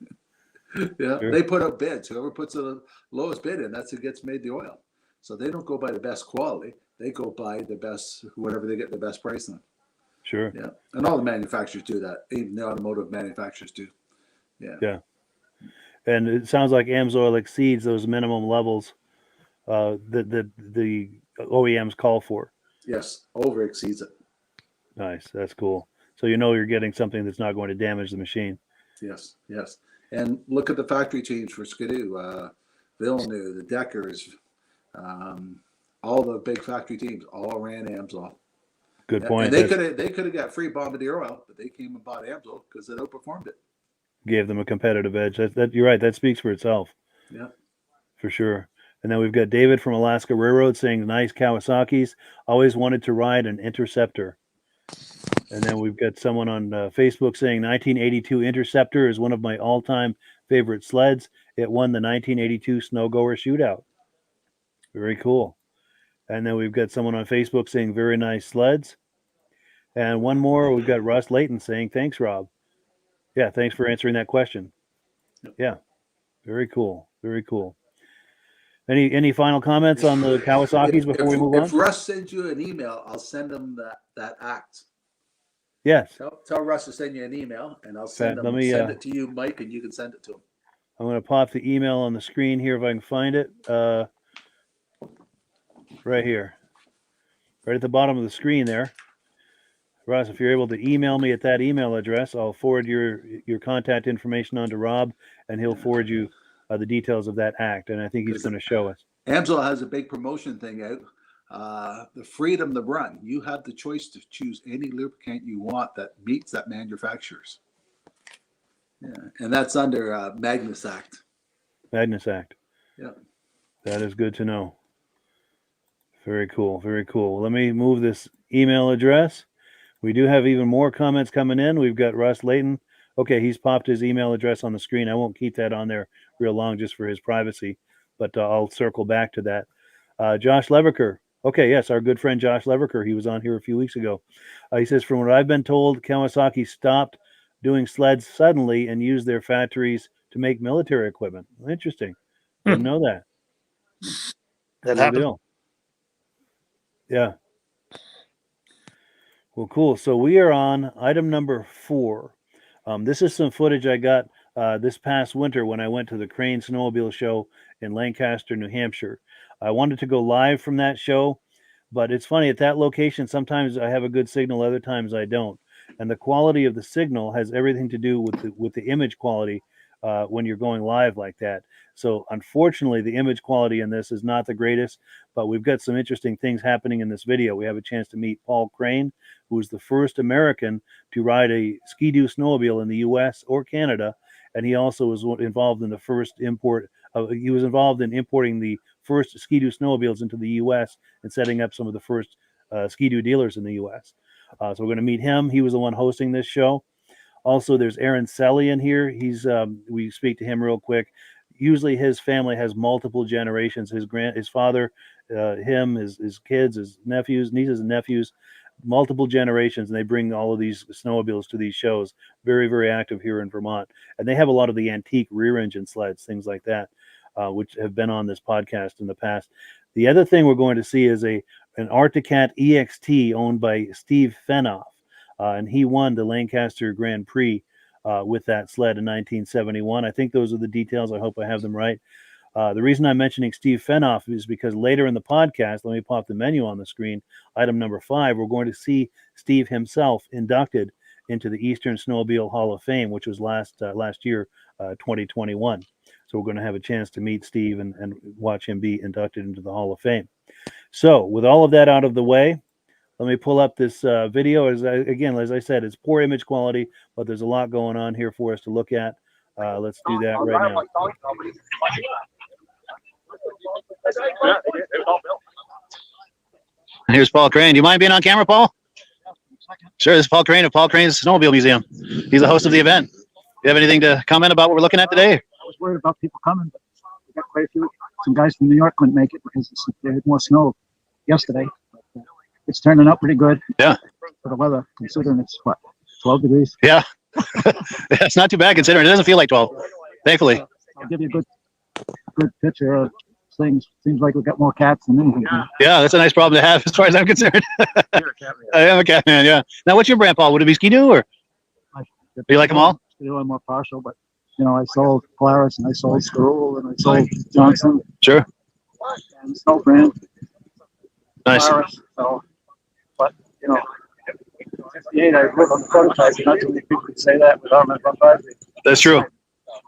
Yeah, Sure. They put out bids. Whoever puts the lowest bid in, that's who gets made the oil. So they don't go by the best quality. They go by the best, whatever they get the best price on. Sure. Yeah, and all the manufacturers do that. Even the automotive manufacturers do. Yeah. Yeah. And it sounds like AMSOIL exceeds those minimum levels. The OEMs call for. Yes, over exceeds it. Nice. That's cool. So you know you're getting something that's not going to damage the machine. Yes, yes. And look at the factory change for Skidoo, Villeneuve, the Deckers, all the big factory teams all ran Amsoil. Good point. And they could have got free Bombardier oil, but they came and bought Amsoil because it outperformed it. Gave them a competitive edge. That you're right. That speaks for itself. Yeah, for sure. And then we've got David from Alaska Railroad saying, nice Kawasaki's. Always wanted to ride an Interceptor. And then we've got someone on Facebook saying 1982 Interceptor is one of my all-time favorite sleds. It won the 1982 Snowgoer Shootout. Very cool. And then we've got someone on Facebook saying very nice sleds. And one more, we've got Russ Leighton saying, thanks, Rob. Yeah, thanks for answering that question. Yeah, very cool. Very cool. Any final comments on the Kawasaki's before we move on? If Russ sends you an email, I'll send him that act. Yes. Tell Russ to send you an email, and I'll send it to you, Mike, and you can send it to him. I'm going to pop the email on the screen here if I can find it. Right here. Right at the bottom of the screen there. Russ, if you're able to email me at that email address, I'll forward your contact information on to Rob, and he'll forward you the details of that act. And I think he's going to show us. Amsoil has a big promotion thing out. The freedom to run. You have the choice to choose any lubricant you want that meets that manufacturer's. Yeah, and that's under Magnus Act. Magnus Act. Yeah. That is good to know. Very cool. Very cool. Let me move this email address. We do have even more comments coming in. We've got Russ Leighton. Okay, he's popped his email address on the screen. I won't keep that on there real long just for his privacy, but I'll circle back to that. Josh Leverker. Okay, yes, our good friend Josh Leverker. He was on here a few weeks ago. He says, from what I've been told, Kawasaki stopped doing sleds suddenly and used their factories to make military equipment. Interesting. Didn't know that. That happened. Yeah. Well, cool. So we are on item number 4. This is some footage I got this past winter when I went to the Crane Snowmobile Show in Lancaster, New Hampshire. I wanted to go live from that show, but it's funny, at that location, sometimes I have a good signal, other times I don't. And the quality of the signal has everything to do with the image quality when you're going live like that. So unfortunately, the image quality in this is not the greatest, but we've got some interesting things happening in this video. We have a chance to meet Paul Crane, who was the first American to ride a Ski-Doo snowmobile in the U.S. or Canada, and he also was involved in the first import. He was involved in importing the first Ski-Doo snowmobiles into the U.S. and setting up some of the first Ski-Doo dealers in the U.S. So we're going to meet him. He was the one hosting this show. Also, there's Aaron Selly in here. He's we speak to him real quick. Usually, his family has multiple generations. His father, him, his kids, his nephews, nieces, and nephews, multiple generations, and they bring all of these snowmobiles to these shows. Very, very active here in Vermont, and they have a lot of the antique rear engine sleds, things like that, which have been on this podcast in the past. The other thing we're going to see is an Arcticat EXT owned by Steve Fenoff. And he won the Lancaster Grand Prix with that sled in 1971. I think those are the details. I hope I have them right. The reason I'm mentioning Steve Fenoff is because later in the podcast, let me pop the menu on the screen, item number 5, we're going to see Steve himself inducted into the Eastern Snowmobile Hall of Fame, which was last year, 2021. So we're going to have a chance to meet Steve and watch him be inducted into the Hall of Fame. So with all of that out of the way, let me pull up this video. As I said, it's poor image quality, but there's a lot going on here for us to look at. Let's do that right now. Here's Paul Crane. Do you mind being on camera, Paul? Sure, this is Paul Crane of Paul Crane's Snowmobile Museum. He's the host of the event. Do you have anything to comment about what we're looking at today? I was worried about people coming, but we got quite a few. Some guys from New York couldn't make it because they had more snow yesterday. But, it's turning out pretty good. Yeah. For the weather, considering it's, 12 degrees? Yeah. It's not too bad considering it doesn't feel like 12, thankfully. I'll give you a good picture of things. Seems like we've got more cats than anything. Yeah, that's a nice problem to have as far as I'm concerned. You're a cat man. I am a cat man, yeah. Now, what's your brand, Paul? Would it be Ski-Doo or do you like them all? Ski-Doo, I'm more partial, but I sold Polaris and I sold Scarul and I sold Johnson. Sure. And Snow brand. Nice. So, but, 58, I live on the prototype. Not too many people can say that without them run by. That's true.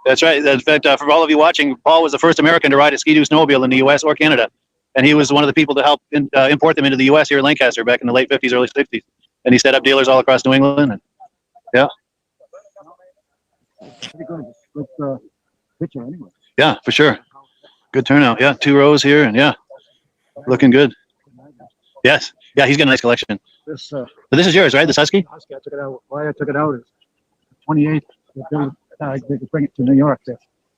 That's right. In fact, for all of you watching, Paul was the first American to ride a Ski-Doo snowmobile in the U.S. or Canada. And he was one of the people to help import them into the U.S. here in Lancaster back in the late 50s, early 60s. And he set up dealers all across New England. And, yeah. Pretty good picture anyway. Yeah, for sure. Good turnout. Yeah, 2 rows here. And, yeah, looking good. Yes. Yeah, he's got a nice collection. This But this is yours, right? This Husky? Husky, I took it out. Why I took it out is 28. They could bring it to New York. They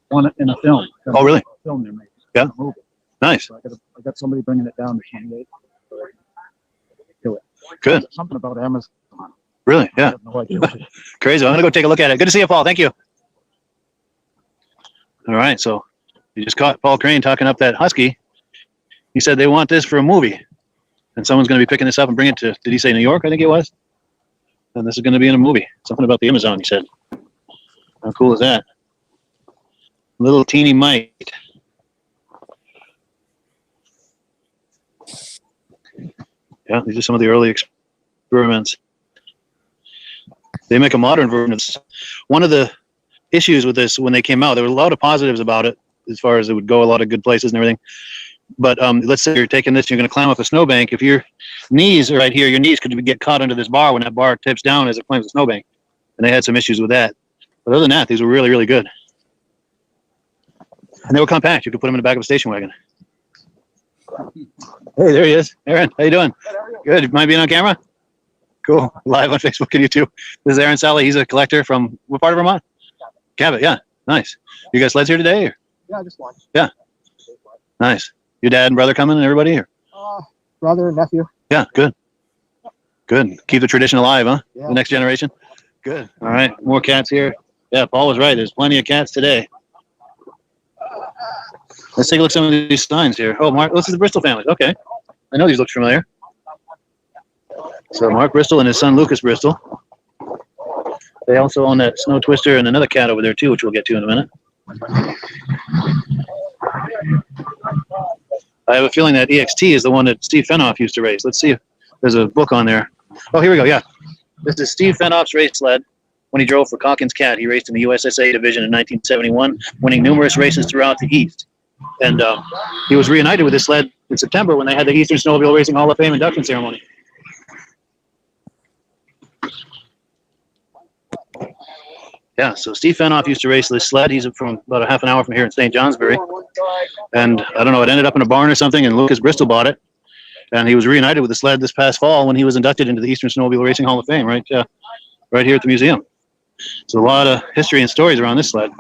want it in a film. Oh, really? Film they made. Yeah. Movie. Nice. So I got somebody bringing it down to 28. Do it. Good. Something about Amazon. Really? I Yeah. have no idea. Crazy. I'm going to go take a look at it. Good to see you, Paul. Thank you. All right. So you just caught Paul Crane talking up that Husky. He said they want this for a movie. And someone's going to be picking this up and bring it to, did he say New York? I think it was. And this is going to be in a movie. Something about the Amazon, he said. How cool is that? Little teeny Mike. Yeah, these are some of the early experiments. They make a modern version of this. One of the issues with this when they came out, there were a lot of positives about it as far as it would go a lot of good places and everything. But let's say you're taking this, you're going to climb up a snowbank. If your knees are right here, your knees could get caught under this bar when that bar tips down as it climbs the snowbank. And they had some issues with that. But other than that, these were really, really good. And they were compact. You could put them in the back of a station wagon. Hey, there he is. Aaron, how you doing? Good. You mind being on camera? Cool. Live on Facebook and YouTube. This is Aaron Sally. He's a collector from what part of Vermont? Cabot. Yeah. Nice. You guys sleds here today? Or? Yeah, I just watched. Yeah. Nice. Your dad and brother coming and everybody here? Brother and nephew. Yeah. Good. Good. Keep the tradition alive, huh? Yeah. The next generation. Good. All right. More cats here. Yeah, Paul was right. There's plenty of cats today. Let's take a look at some of these signs here. Oh, Mark, this is the Bristol family. Okay. I know these look familiar. So Mark Bristol and his son Lucas Bristol. They also own that Snow Twister and another cat over there too, which we'll get to in a minute. I have a feeling that EXT is the one that Steve Fenoff used to race. Let's see if there's a book on there. Oh, here we go. Yeah. This is Steve Fenoff's race sled. When he drove for Calkins Cat, he raced in the USSA division in 1971, winning numerous races throughout the East. And he was reunited with his sled in September when they had the Eastern Snowmobile Racing Hall of Fame induction ceremony. Yeah, so Steve Fenoff used to race this sled. He's from about a half an hour from here in St. Johnsbury. And I don't know, it ended up in a barn or something, and Lucas Bristol bought it. And he was reunited with the sled this past fall when he was inducted into the Eastern Snowmobile Racing Hall of Fame, right here at the museum. So a lot of history and stories around this sled.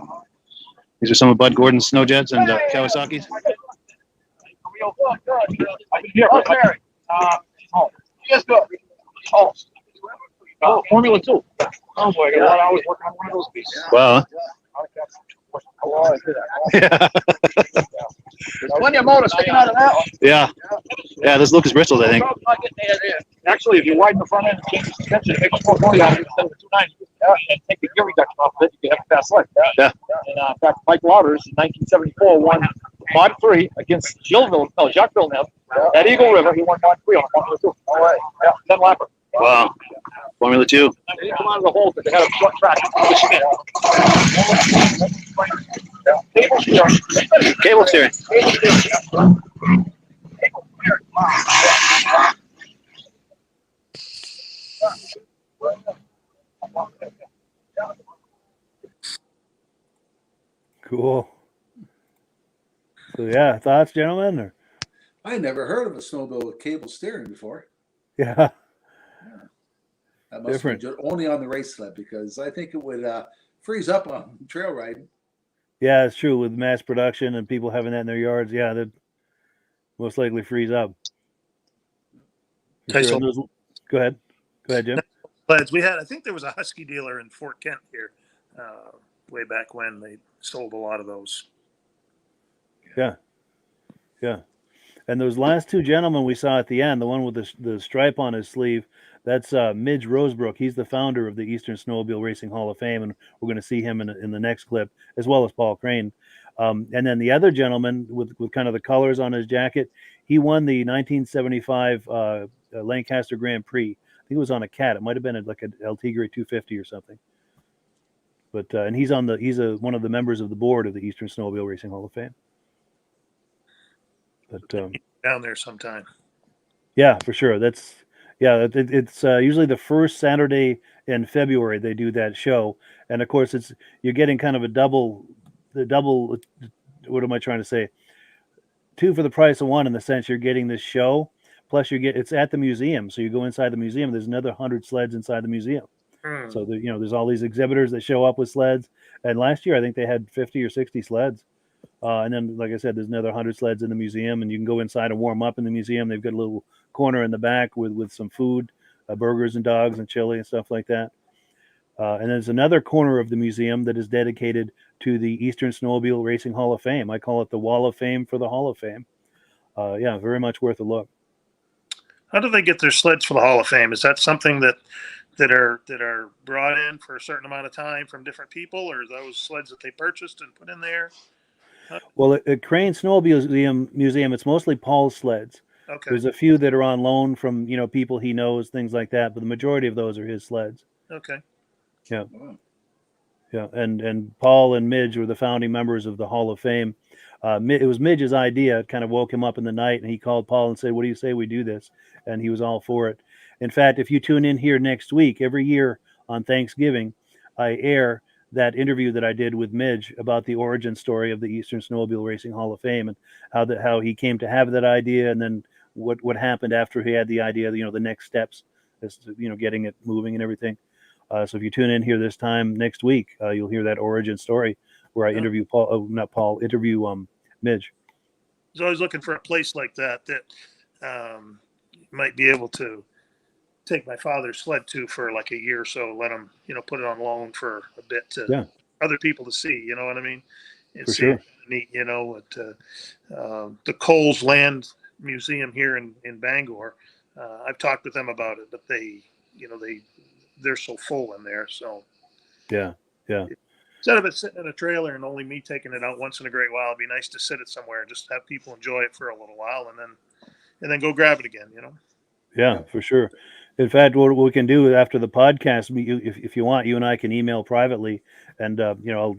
These are some of Bud Gordon's Snowjets and Kawasaki's. Oh, Formula 2. Oh boy, I got a lot of hours working on one of those pieces. Wow. Yeah. There's plenty of motors sticking out of that one. Yeah. Yeah, this is Lucas Bristol, I think. Actually, if you widen the front end and change the suspension, it makes 440 out of it instead of 290. And take the gear reduction off of it, you can have a fast sled. Yeah. And in fact, Mike Louders in 1974 won Mod 3 against Jacques Villeneuve at Eagle River. He won Mod 3 on Formula 2. All right. Yeah, 10 lapper. Wow. Formula 2. They didn't come out of the hole because they had a short track. Cable steering. Cool. So yeah, thoughts, gentlemen? Or I never heard of a snowmobile with cable steering before. yeah, That must Different. be only on the race sled, because I think it would freeze up on trail riding. yeah, it's true with mass production and people having that in their yards. Yeah, they'd most likely freeze up. For Okay, sure. so- And those- Go ahead, Jim. Sleds. We had, I think there was a Husky dealer in Fort Kent here way back when they sold a lot of those. Yeah. And those last two gentlemen we saw at the end, the one with the stripe on his sleeve, that's Midge Rosebrook. He's the founder of the Eastern Snowmobile Racing Hall of Fame, and we're going to see him in the next clip, as well as Paul Crane. And then the other gentleman with kind of the colors on his jacket, He won the 1975 Lancaster Grand Prix. I think it was on a Cat. It might have been like a El Tigre 250 or something. But and he's one of the members of the board of the Eastern Snowmobile Racing Hall of Fame. But Down there sometime. yeah, for sure. It's usually the first Saturday in February they do that show, and of course you're getting kind of the double. What am I trying to say? 2 for the price of 1, in the sense you're getting this show, plus it's at the museum. So you go inside the museum. There's another 100 sleds inside the museum. So there's all these exhibitors that show up with sleds. And last year I think they had 50 or 60 sleds. And then, like I said, there's another 100 sleds in the museum, and you can go inside and warm up in the museum. They've got a little corner in the back with some food, burgers and dogs and chili and stuff like that. And there's another corner of the museum that is dedicated to the Eastern Snowmobile Racing Hall of Fame. I call it the Wall of Fame for the Hall of Fame. Yeah, very much worth a look. How do they get their sleds for the Hall of Fame? Is that something that are brought in for a certain amount of time from different people, or are those sleds that they purchased and put in there? Well, at Crane Snowmobile Museum, it's mostly Paul's sleds. Okay. There's a few that are on loan from people he knows, things like that, but the majority of those are his sleds. Okay. Yeah. Yeah, and Paul and Midge were the founding members of the Hall of Fame. It was Midge's idea. It kind of woke him up in the night, and he called Paul and said, "What do you say we do this?" And he was all for it. In fact, if you tune in here next week, every year on Thanksgiving, I air that interview that I did with Midge about the origin story of the Eastern Snowmobile Racing Hall of Fame, and how he came to have that idea, and then what happened after he had the idea, the next steps, as to, getting it moving and everything. So if you tune in here this time next week, you'll hear that origin story where I interview interview Midge. I was always looking for a place like that might be able to take my father's sled to for like a year or so, let him, put it on loan for a bit to other people to see, you know what I mean? It's sure. Neat, at the Coles Land Museum here in Bangor. I've talked with them about it, but they're so full in there. So yeah. Instead of it sitting in a trailer and only me taking it out once in a great while, it'd be nice to sit it somewhere and just have people enjoy it for a little while and then go grab it again, Yeah, for sure. In fact, what we can do after the podcast, if you want, you and I can email privately, and I'll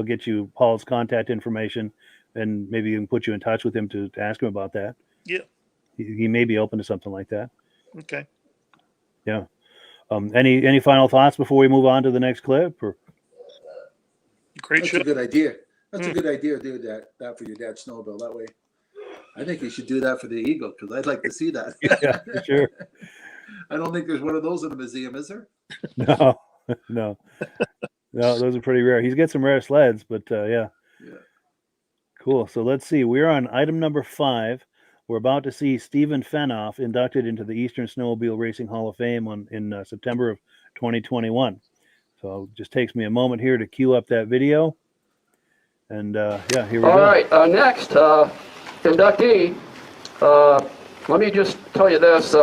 get you Paul's contact information, and maybe you can put you in touch with him to ask him about that. Yeah, he may be open to something like that. Okay. Yeah. Any final thoughts before we move on to the next clip? Or? Great That's show. a good idea. That's a good idea, dude. That for your dad's snowmobile. That way, I think you should do that for the Eagle, because I'd like to see that. Yeah, for sure. I don't think there's one of those in the museum, is there? No, those are pretty rare. He's got some rare sleds, but yeah. Cool. So let's see. We're on item number 5. We're about to see Stephen Fenoff inducted into the Eastern Snowmobile Racing Hall of Fame in September of 2021. So it just takes me a moment here to queue up that video. And here we go. All right, next inductee. Let me just tell you this.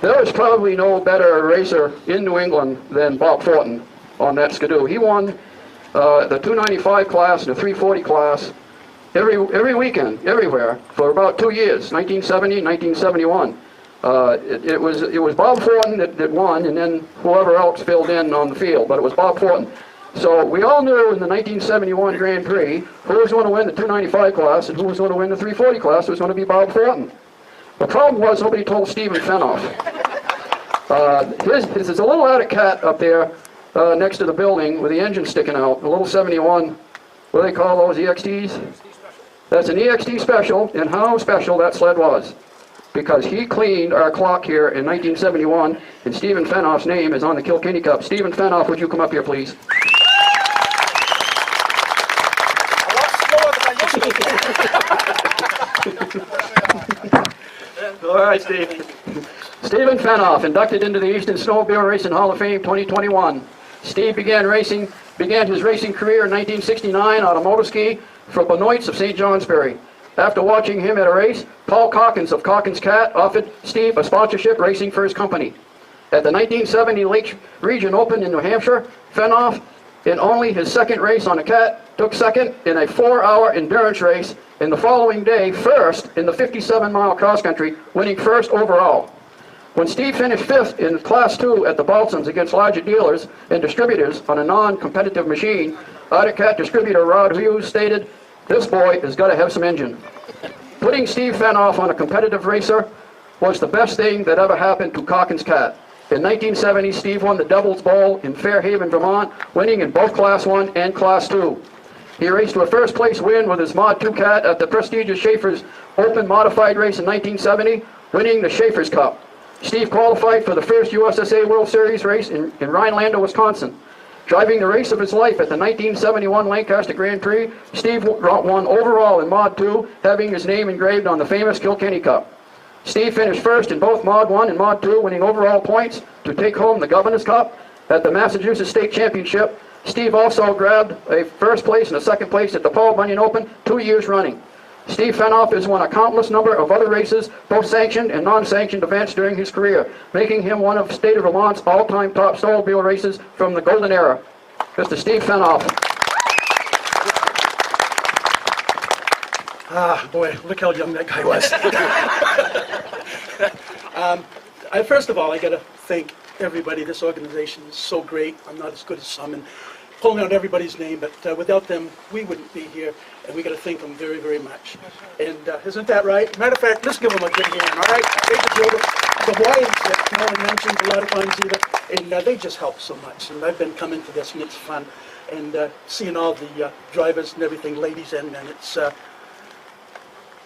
There is probably no better racer in New England than Bob Fortin on that Skidoo. He won the 295 class and the 340 class every weekend, everywhere, for about 2 years, 1970, 1971. It was Bob Fortin that won, and then whoever else filled in on the field, but it was Bob Fortin. So we all knew in the 1971 Grand Prix who was going to win the 295 class and who was going to win the 340 class. It was going to be Bob Fortin. The problem was nobody told Stephen Fenoff. There's a little Attic Cat up there next to the building with the engine sticking out, a little 71, what do they call those, EXTs? That's an EXT special, and how special that sled was. Because he cleaned our clock here in 1971, and Stephen Fenoff's name is on the Kilkenny Cup. Stephen Fenoff, would you come up here, please? All right, Steve. Stephen Fenoff, inducted into the Eastern Snowmobile Racing Hall of Fame 2021. Steve began his racing career in 1969 on a motor ski for Benoit's of St. Johnsbury. After watching him at a race, Paul Calkins of Calkins Cat offered Steve a sponsorship racing for his company. At the 1970 Lakes Region Open in New Hampshire, Fenoff, in only his second race on a Cat, took second in a 4-hour endurance race and the following day, first in the 57-mile cross country, winning first overall. When Steve finished fifth in Class 2 at the Balsams against larger dealers and distributors on a non-competitive machine, Arctic Cat distributor Rod Hughes stated, "This boy has got to have some engine." Putting Steve Fenoff on a competitive racer was the best thing that ever happened to Calkins Cat. In 1970, Steve won the Devil's Bowl in Fairhaven, Vermont, winning in both Class 1 and Class 2. He raced to a first-place win with his Mod 2 Cat at the prestigious Schaefer's Open Modified race in 1970, winning the Schaefer's Cup. Steve qualified for the first USSA World Series race in Rhinelander, Wisconsin. Driving the race of his life at the 1971 Lancaster Grand Prix, Steve won overall in Mod 2, having his name engraved on the famous Kilkenny Cup. Steve finished first in both Mod 1 and Mod 2, winning overall points to take home the Governor's Cup at the Massachusetts State Championship. Steve also grabbed a first place and a second place at the Paul Bunyan Open 2 years running. Steve Fenoff has won a countless number of other races, both sanctioned and non-sanctioned events during his career, making him one of State of Vermont's all-time top snowmobile racers from the golden era. Mr. Steve Fenoff. Ah, boy, look how young that guy was. First of all, I got to thank everybody. This organization is so great. I'm not as good as some in pulling out everybody's name, but without them, we wouldn't be here, and we got to thank them very, very much. And isn't that right? Matter of fact, let's give them a good hand, all right? The wives that Nolan mentioned a lot of times either, and they just help so much. And I've been coming to this, and it's fun, and seeing all the drivers and everything, ladies in, and it's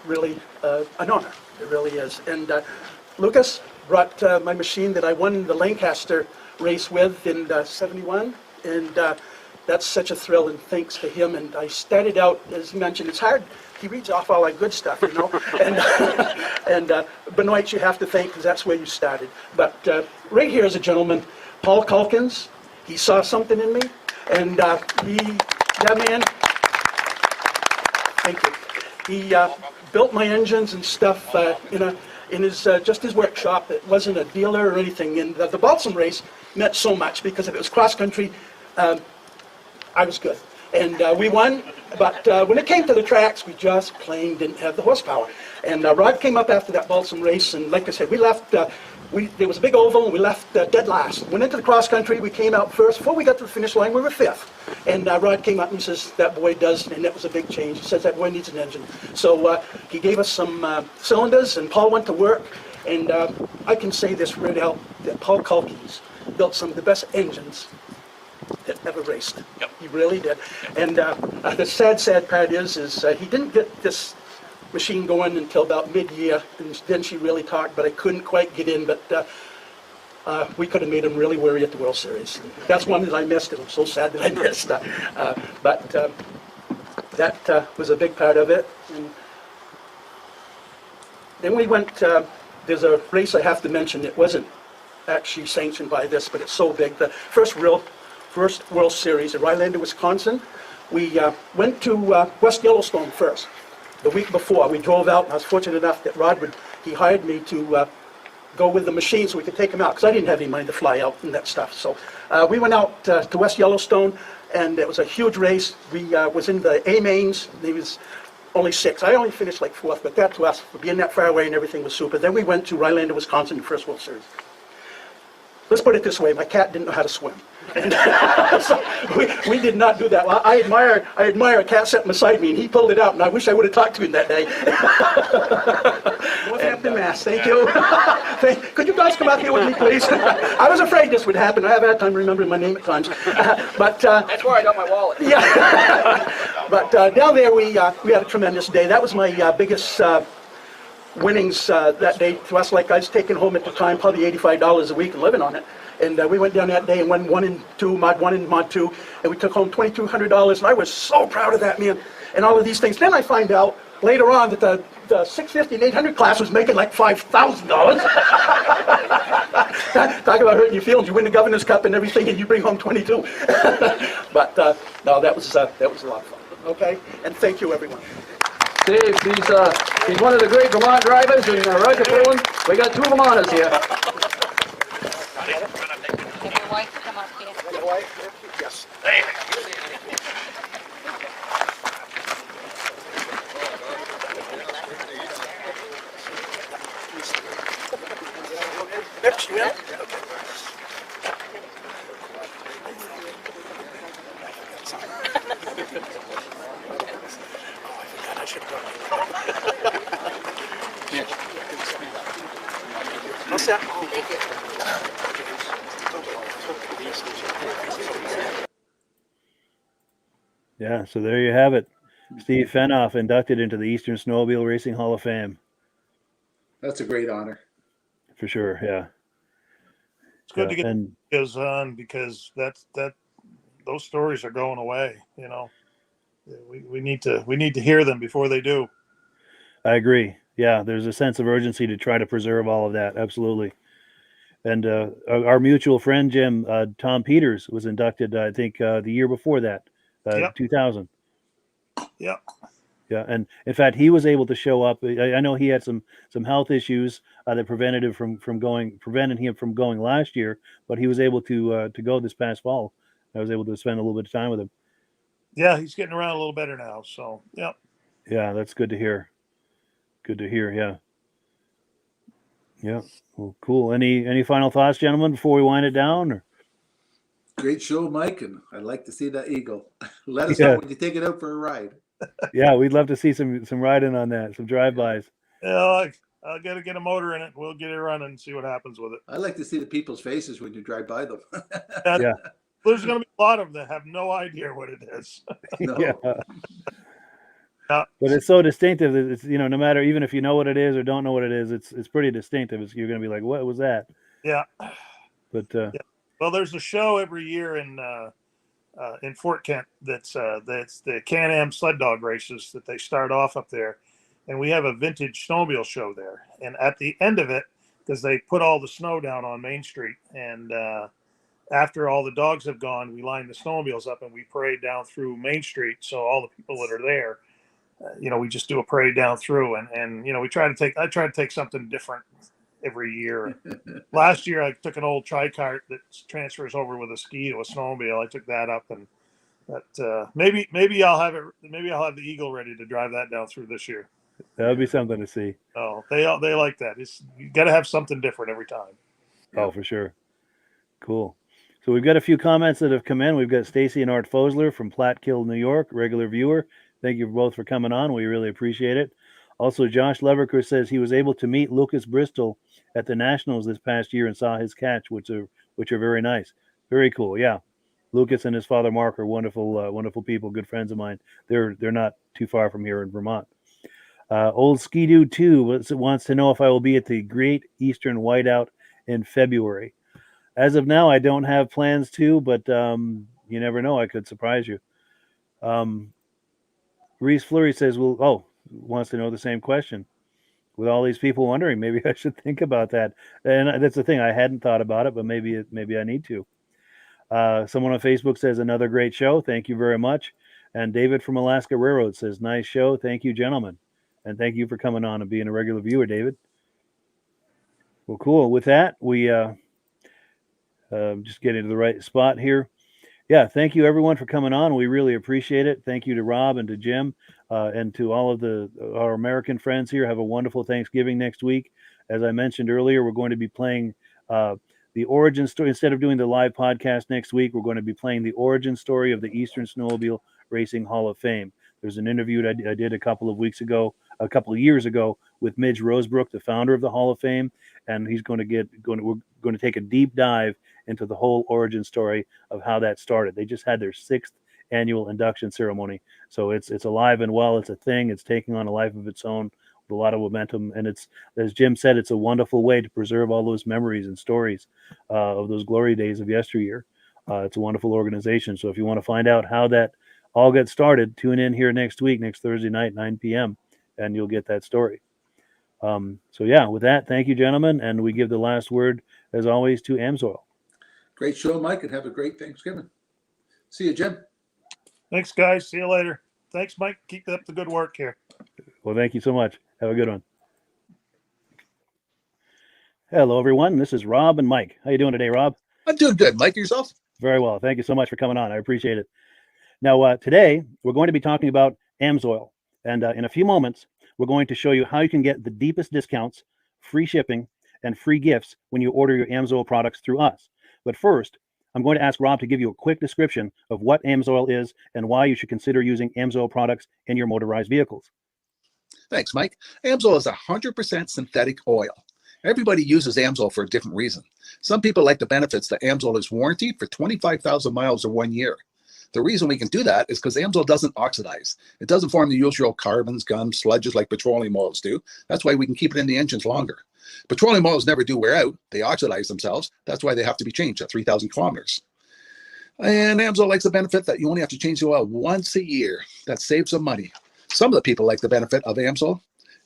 really an honor. It really is. And Lucas brought my machine that I won the Lancaster race with in '71, and that's such a thrill, and thanks to him. And I started out, as he mentioned, it's hard. He reads off all that good stuff, you know. And Benoit, you have to thank, because that's where you started. But right here is a gentleman, Paul Calkins. He saw something in me, and that man, thank you. He built my engines and stuff in his just his workshop. It wasn't a dealer or anything. And the Balsam race meant so much, because if it was cross country, I was good. And we won, but when it came to the tracks, we just plain didn't have the horsepower. And Rod came up after that Balsam race, and like I said, we left, there was a big oval, and we left dead last. Went into the cross country, we came out first. Before we got to the finish line, we were fifth. And Rod came up and says, that boy does, and that was a big change. He says, that boy needs an engine. So he gave us some cylinders, and Paul went to work. And I can say this right out, that Paul Calkins built some of the best engines that ever raced. Yep. He really did. And the sad part is he didn't get this machine going until about mid-year, and then she really talked, but I couldn't quite get in. But we could have made him really worry at the World Series. That's one that I missed, and I'm so sad that I missed. But that was a big part of it. And then we went, there's a race I have to mention. It wasn't actually sanctioned by this, but it's so big. The first World Series in Rhinelander, Wisconsin. We went to West Yellowstone first. The week before, we drove out, and I was fortunate enough that Rod he hired me to go with the machine so we could take him out, because I didn't have any money to fly out and that stuff. So we went out to West Yellowstone, and it was a huge race. We was in the A mains. There was only 6. I only finished like 4th, but that to us, for being that far away and everything was super. Then we went to Rhinelander, Wisconsin, the first World Series. Let's put it this way, my cat didn't know how to swim. And so we did not do that. Well, I admire a cat sitting beside me, and he pulled it out, and I wish I would have talked to him that day. What's happening, Mass? Thank you. Could you guys come out here with me, please? I was afraid this would happen. I have had time remembering my name at times. But That's where I got my wallet. Yeah. But down there we had a tremendous day. That was my biggest winnings that day to us. Like I was taking home at the time probably $85 a week and living on it. And we went down that day and won 1 and 2, Mod 1 and Mod 2, and we took home $2,200, and I was so proud of that, man, and all of these things. Then I find out later on that the 650 and 800 class was making like $5,000. Talk about hurting your feelings. You win the Governor's Cup and everything, and you bring home 22. But no, that was a lot of fun. Okay, and thank you, everyone. Steve, he's one of the great Vermont drivers, and Roger Poland. We got 2 Vermonters here. Get your wife to come up here. Your wife? Yes. Next, yeah. What's that? Yeah, so there you have it. Steve Fenoff inducted into the Eastern Snowmobile Racing Hall of Fame. That's a great honor. For sure, yeah. It's good to get and goes on because those stories are going away. You know, we need to hear them before they do. I agree. Yeah, there's a sense of urgency to try to preserve all of that. Absolutely. And our mutual friend Jim Tom Peters was inducted, I think, the year before that, Yep. 2000. Yeah. Yeah, and in fact, he was able to show up. I know he had some health issues that prevented him from going last year, but he was able to go this past fall. I was able to spend a little bit of time with him. Yeah, he's getting around a little better now. So, yeah. Yeah, that's good to hear. Good to hear. Yeah. Yeah. Well, cool. Any final thoughts, gentlemen, before we wind it down? Or? Great show, Mike, and I'd like to see that eagle. Let us Yeah. know when you take it out for a ride. Yeah, we'd love to see some riding on that, some drive-bys. Yeah, I'll get a motor in it. We'll get it running and see what happens with it. I like to see the people's faces when you drive by them. Yeah. There's going to be a lot of them that have no idea what it is. No. Yeah. Yeah. But it's so distinctive that it's, no matter, even if you know what it is or don't know what it is, it's pretty distinctive. You're going to be like, what was that? Yeah. But Yeah. Well, there's a show every year in Fort Kent that's the Can-Am sled dog races that they start off up there, and we have a vintage snowmobile show there. And at the end of it, because they put all the snow down on Main Street, and after all the dogs have gone, we line the snowmobiles up and we parade down through Main Street. So all the people that are there, we just do a parade down through, and I try to take something different every year. Last year, I took an old tri-cart that transfers over with a ski to a snowmobile. I took that up, and that maybe I'll have it. Maybe I'll have the Eagle ready to drive that down through this year. that would be something to see. Oh, they like that. You got to have something different every time. Oh, for sure. Cool. So we've got a few comments that have come in. We've got Stacy and Art Fosler from Platkill, New York, regular viewer. Thank you both for coming on. We really appreciate it. Also, Josh Leverker says he was able to meet Lucas Bristol at the Nationals this past year and saw his catch, which are very nice. Very cool. Yeah. Lucas and his father Mark are wonderful people, good friends of mine. They're not too far from here in Vermont. Old Skidoo 2 wants to know if I will be at the Great Eastern Whiteout in February. As of now, I don't have plans to, but you never know. I could surprise you. Reese Fleury says, wants to know the same question. With all these people wondering, maybe I should think about that. And that's the thing. I hadn't thought about it, but maybe I need to. Someone on Facebook says, another great show. Thank you very much. And David from Alaska Railroad says, nice show. Thank you, gentlemen. And thank you for coming on and being a regular viewer, David. Well, cool. With that, we just get into the right spot here. Yeah, thank you everyone for coming on. We really appreciate it. Thank you to Rob and to Jim and to all of our American friends here. Have a wonderful Thanksgiving next week. As I mentioned earlier, we're going to be playing the origin story. Instead of doing the live podcast next week, we're going to be playing the origin story of the Eastern Snowmobile Racing Hall of Fame. There's an interview that I did a couple of years ago with Midge Rosebrook, the founder of the Hall of Fame, and we're going to take a deep dive into the whole origin story of how that started. They just had their 6th annual induction ceremony, so it's alive and well. It's a thing. It's taking on a life of its own with a lot of momentum, and it's, as Jim said, it's a wonderful way to preserve all those memories and stories of those glory days of yesteryear. It's a wonderful organization. So if you want to find out how that all got started, tune in here next Thursday night, 9 p.m., and you'll get that story. So yeah, with that, thank you, gentlemen, and we give the last word, as always, to Amsoil. Great show, Mike, and have a great Thanksgiving. See you, Jim. Thanks, guys. See you later. Thanks, Mike. Keep up the good work here. Well, thank you so much. Have a good one. Hello, everyone. This is Rob and Mike. How you doing today, Rob? I'm doing good. Mike, yourself? Very well. Thank you so much for coming on. I appreciate it. Now, today, we're going to be talking about Amsoil. And in a few moments, we're going to show you how you can get the deepest discounts, free shipping, and free gifts when you order your AMSOIL products through us. But first, I'm going to ask Rob to give you a quick description of what AMSOIL is and why you should consider using AMSOIL products in your motorized vehicles. Thanks, Mike. AMSOIL is 100% synthetic oil. Everybody uses AMSOIL for a different reason. Some people like the benefits that AMSOIL is warranted for 25,000 miles or 1 year. The reason we can do that is because AMSOIL doesn't oxidize. It doesn't form the usual carbons, gums, sludges like petroleum oils do. That's why we can keep it in the engines longer. Petroleum oils never do wear out. They oxidize themselves. That's why they have to be changed at 3,000 kilometers. And AMSOIL likes the benefit that you only have to change the oil once a year. That saves some money. Some of the people like the benefit of AMSOIL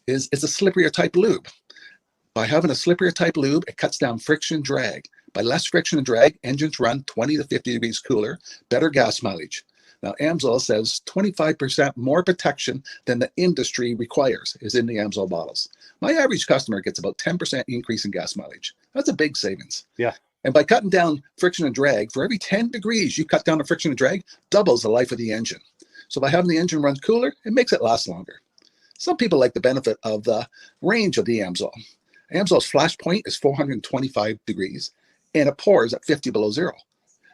is it's a slipperier type lube. By having a slipperier type lube, it cuts down friction drag. By less friction and drag, engines run 20 to 50 degrees cooler, better gas mileage. Now, AMSOIL says 25% more protection than the industry requires is in the AMSOIL bottles. My average customer gets about 10% increase in gas mileage. That's a big savings. Yeah. And by cutting down friction and drag, for every 10 degrees you cut down the friction and drag, doubles the life of the engine. So by having the engine run cooler, it makes it last longer. Some people like the benefit of the range of the AMSOIL. AMSOIL's flash point is 425 degrees, and it pours at 50 below zero.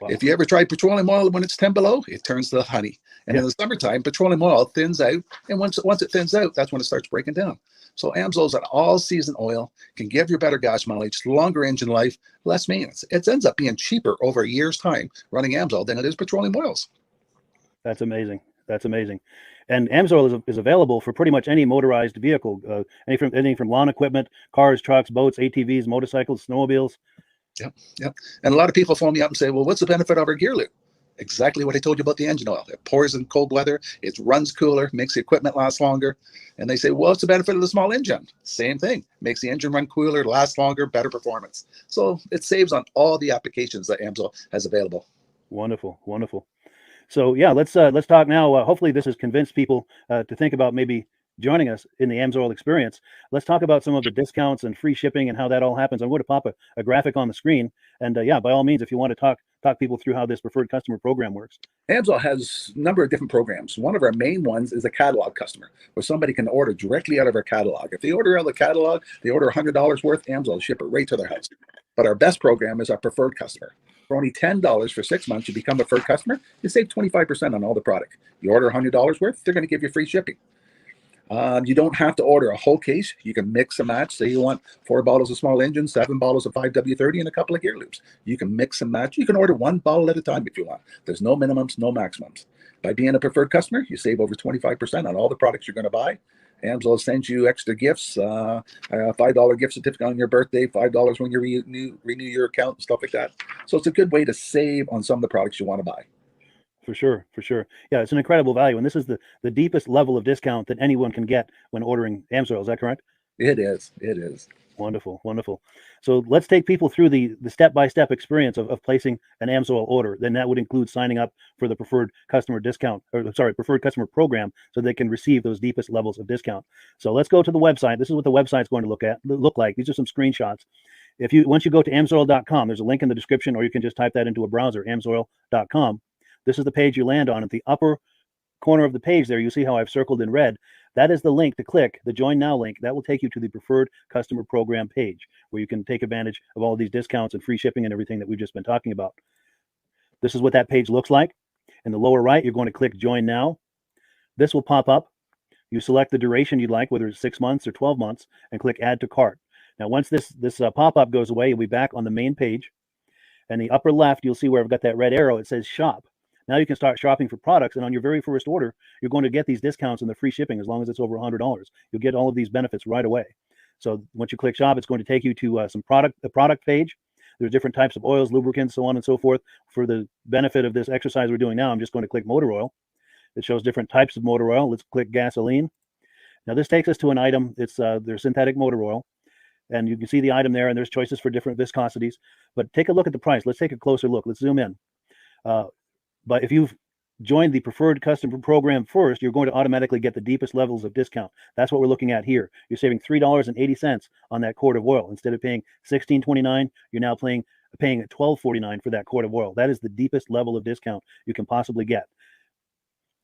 Wow. If you ever tried petroleum oil when it's 10 below, it turns to honey. And in the summertime, petroleum oil thins out, and once it thins out, that's when it starts breaking down. So AMSOIL is an all-season oil, can give you better gas mileage, longer engine life, less maintenance. It ends up being cheaper over a year's time running AMSOIL than it is petroleum oils. That's amazing. That's amazing. And AMSOIL is available for pretty much any motorized vehicle, anything from lawn equipment, cars, trucks, boats, ATVs, motorcycles, snowmobiles. Yep. And a lot of people phone me up and say, well, what's the benefit of our gear lube? Exactly what I told you about the engine oil. It pours in cold weather, it runs cooler, makes the equipment last longer. And they say, well, what's the benefit of the small engine? Same thing. Makes the engine run cooler, last longer, better performance. So it saves on all the applications that AMSOIL has available. Wonderful, wonderful. So yeah, let's talk now. Hopefully this has convinced people to think about maybe joining us in the AMSOIL experience. Let's talk about some of the discounts and free shipping and how that all happens. I'm going to pop a graphic on the screen. And yeah, by all means, if you want to talk people through how this preferred customer program works. AMSOIL has a number of different programs. One of our main ones is a catalog customer, where somebody can order directly out of our catalog. If they order out of the catalog, they order $100 worth, AMSOIL will ship it right to their house. But our best program is our preferred customer. For only $10 for 6 months, you become a preferred customer, you save 25% on all the product. You order $100 worth, they're going to give you free shipping. You don't have to order a whole case. You can mix and match. Say you want 4 bottles of small engine, 7 bottles of 5W30, and a couple of gear loops. You can mix and match. You can order 1 bottle at a time if you want. There's no minimums, no maximums. By being a preferred customer, you save over 25% on all the products you're going to buy. AMSOIL sends you extra gifts, a $5 gift certificate on your birthday, $5 when you renew your account, and stuff like that. So it's a good way to save on some of the products you want to buy. For sure, for sure. Yeah, it's an incredible value. And this is the deepest level of discount that anyone can get when ordering AMSOIL. Is that correct? It is. It is. Wonderful, wonderful. So let's take people through the step-by-step experience of placing an AMSOIL order. Then that would include signing up for the preferred customer preferred customer program, so they can receive those deepest levels of discount. So let's go to the website. This is what the website's going to look like. These are some screenshots. Once you go to amsoil.com, there's a link in the description, or you can just type that into a browser, amsoil.com. This is the page you land on. At the upper corner of the page there, you see how I've circled in red. That is the link to click, the Join Now link. That will take you to the Preferred Customer Program page, where you can take advantage of all of these discounts and free shipping and everything that we've just been talking about. This is what that page looks like. In the lower right, you're going to click Join Now. This will pop up. You select the duration you'd like, whether it's 6 months or 12 months, and click Add to Cart. Now, once this pop-up goes away, you'll be back on the main page. And the upper left, you'll see where I've got that red arrow. It says Shop. Now you can start shopping for products, and on your very first order, you're going to get these discounts and the free shipping as long as it's over $100. You'll get all of these benefits right away. So once you click Shop, it's going to take you to a product page. There's different types of oils, lubricants, so on and so forth. For the benefit of this exercise we're doing now, I'm just going to click motor oil. It shows different types of motor oil. Let's click gasoline. Now this takes us to an item. It's their synthetic motor oil. And you can see the item there, and there's choices for different viscosities. But take a look at the price. Let's take a closer look. Let's zoom in. But if you've joined the Preferred Customer Program first, you're going to automatically get the deepest levels of discount. That's what we're looking at here. You're saving $3.80 on that quart of oil. Instead of paying $16.29, you're now paying $12.49 for that quart of oil. That is the deepest level of discount you can possibly get.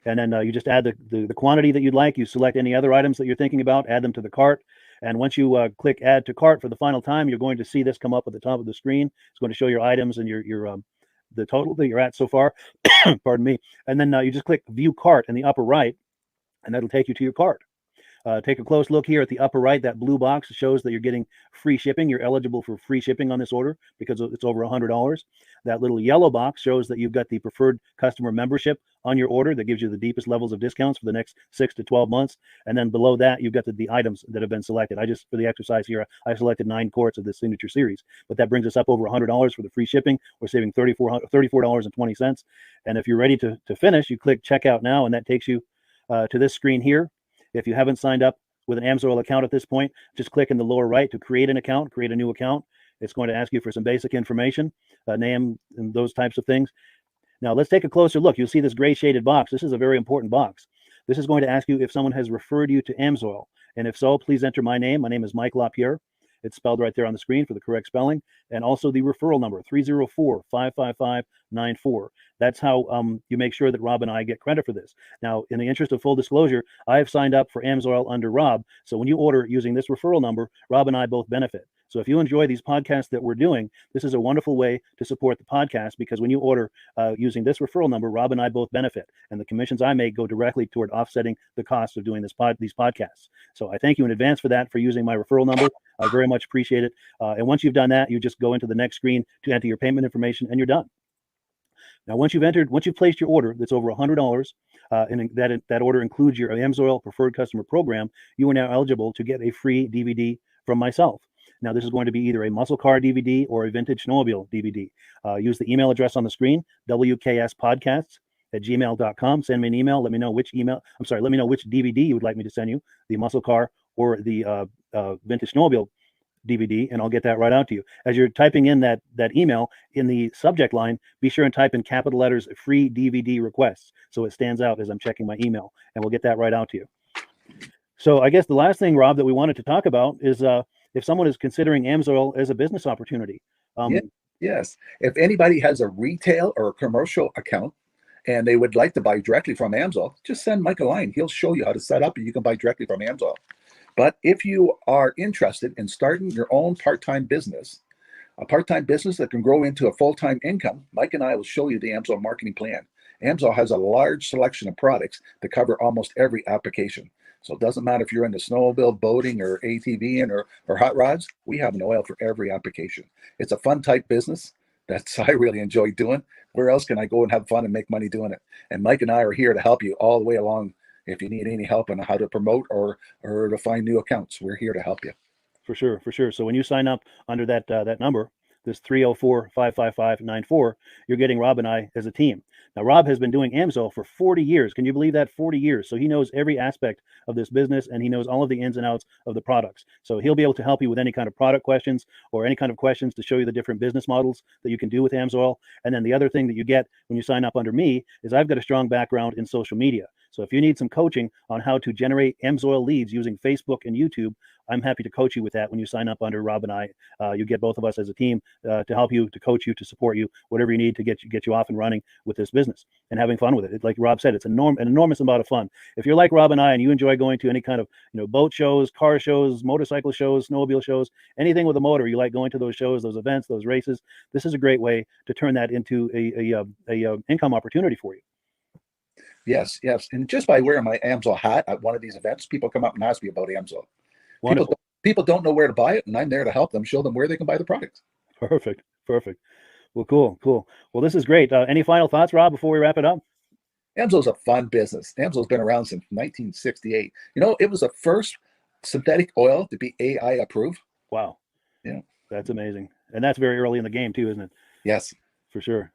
And then you just add the quantity that you'd like. You select any other items that you're thinking about, add them to the cart. And once you click add to cart for the final time, you're going to see this come up at the top of the screen. It's going to show your items and your the total that you're at so far. Pardon me. And then you just click view cart in the upper right, and that'll take you to your cart. Take a close look here at the upper right. That blue box shows that you're getting free shipping. You're eligible for free shipping on this order because it's over $100. That little yellow box shows that you've got the preferred customer membership on your order that gives you the deepest levels of discounts for the next 6 to 12 months. And then below that, you've got the items that have been selected. For the exercise here, I selected 9 quarts of the signature series, but that brings us up over $100 for the free shipping. We're saving $34.20. And if you're ready to finish, you click checkout now, and that takes you to this screen here. If you haven't signed up with an AMSOIL account at this point, just click in the lower right to create an account, create a new account. It's going to ask you for some basic information, name, and those types of things. Now let's take a closer look. You'll see this gray shaded box. This is a very important box. This is going to ask you if someone has referred you to AMSOIL. And if so, please enter my name. My name is Mike LaPierre. It's spelled right there on the screen for the correct spelling. And also the referral number, 304-555-94. That's how you make sure that Rob and I get credit for this. Now, in the interest of full disclosure, I have signed up for AMSOIL under Rob. So when you order using this referral number, Rob and I both benefit. So if you enjoy these podcasts that we're doing, this is a wonderful way to support the podcast, because when you order using this referral number, Rob and I both benefit. And the commissions I make go directly toward offsetting the cost of doing these podcasts. So I thank you in advance for that, for using my referral number. I very much appreciate it. And once you've done that, you just go into the next screen to enter your payment information, and you're done. Now, once you've placed your order that's over $100, and that order includes your AMSOIL Preferred Customer Program, you are now eligible to get a free DVD from myself. Now, this is going to be either a muscle car DVD or a vintage snowmobile DVD. Use the email address on the screen, wkspodcasts@gmail.com. Send me an email. Let me know which DVD you would like me to send you, the muscle car or the vintage snowmobile DVD, and I'll get that right out to you. As you're typing in that email, in the subject line, be sure and type in capital letters free DVD requests, so it stands out as I'm checking my email, and we'll get that right out to you. So I guess the last thing, Rob, that we wanted to talk about is if someone is considering AMSOIL as a business opportunity. Yes. If anybody has a retail or a commercial account and they would like to buy directly from AMSOIL, just send Mike a line. He'll show you how to set up, and you can buy directly from AMSOIL. But if you are interested in starting your own part-time business, a part-time business that can grow into a full-time income, Mike and I will show you the AMSOIL marketing plan. AMSOIL has a large selection of products that cover almost every application. So it doesn't matter if you're into snowmobile, boating, or ATVing or hot rods, we have an oil for every application. It's a fun type business that I really enjoy doing. Where else can I go and have fun and make money doing it? And Mike and I are here to help you all the way along. If you need any help on how to promote or to find new accounts, we're here to help you. For sure. So when you sign up under that number, this 304-555-94, you're getting Rob and I as a team. Now, Rob has been doing AMSOIL for 40 years. Can you believe that? 40 years. So he knows every aspect of this business, and he knows all of the ins and outs of the products. So he'll be able to help you with any kind of product questions or any kind of questions to show you the different business models that you can do with AMSOIL. And then the other thing that you get when you sign up under me is I've got a strong background in social media. So if you need some coaching on how to generate AMSOIL leads using Facebook and YouTube, I'm happy to coach you with that when you sign up under Rob and I. You get both of us as a team to help you, to coach you, to support you, whatever you need to get you off and running with this business and having fun with it. Like Rob said, it's an enormous amount of fun. If you're like Rob and I and you enjoy going to any kind of boat shows, car shows, motorcycle shows, snowmobile shows, anything with a motor, you like going to those shows, those events, those races, this is a great way to turn that into a income opportunity for you. Yes. And just by wearing my AMSOIL hat at one of these events, people come up and ask me about AMSOIL. People don't know where to buy it, and I'm there to help them, show them where they can buy the products. Perfect. Well, cool. Well, this is great. Any final thoughts, Rob, before we wrap it up? AMSOIL's a fun business. AMSOIL's been around since 1968. It was the first synthetic oil to be AI approved. Wow. Yeah. That's amazing. And that's very early in the game too, isn't it? Yes. For sure.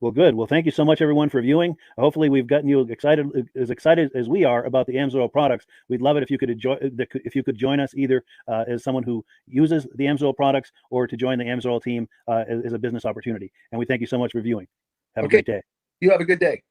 Well, good. Well, thank you so much, everyone, for viewing. Hopefully, we've gotten you excited as we are about the AMSOIL products. We'd love it if you could join us either as someone who uses the AMSOIL products or to join the AMSOIL team as a business opportunity. And we thank you so much for viewing. Have a great day. You have a good day.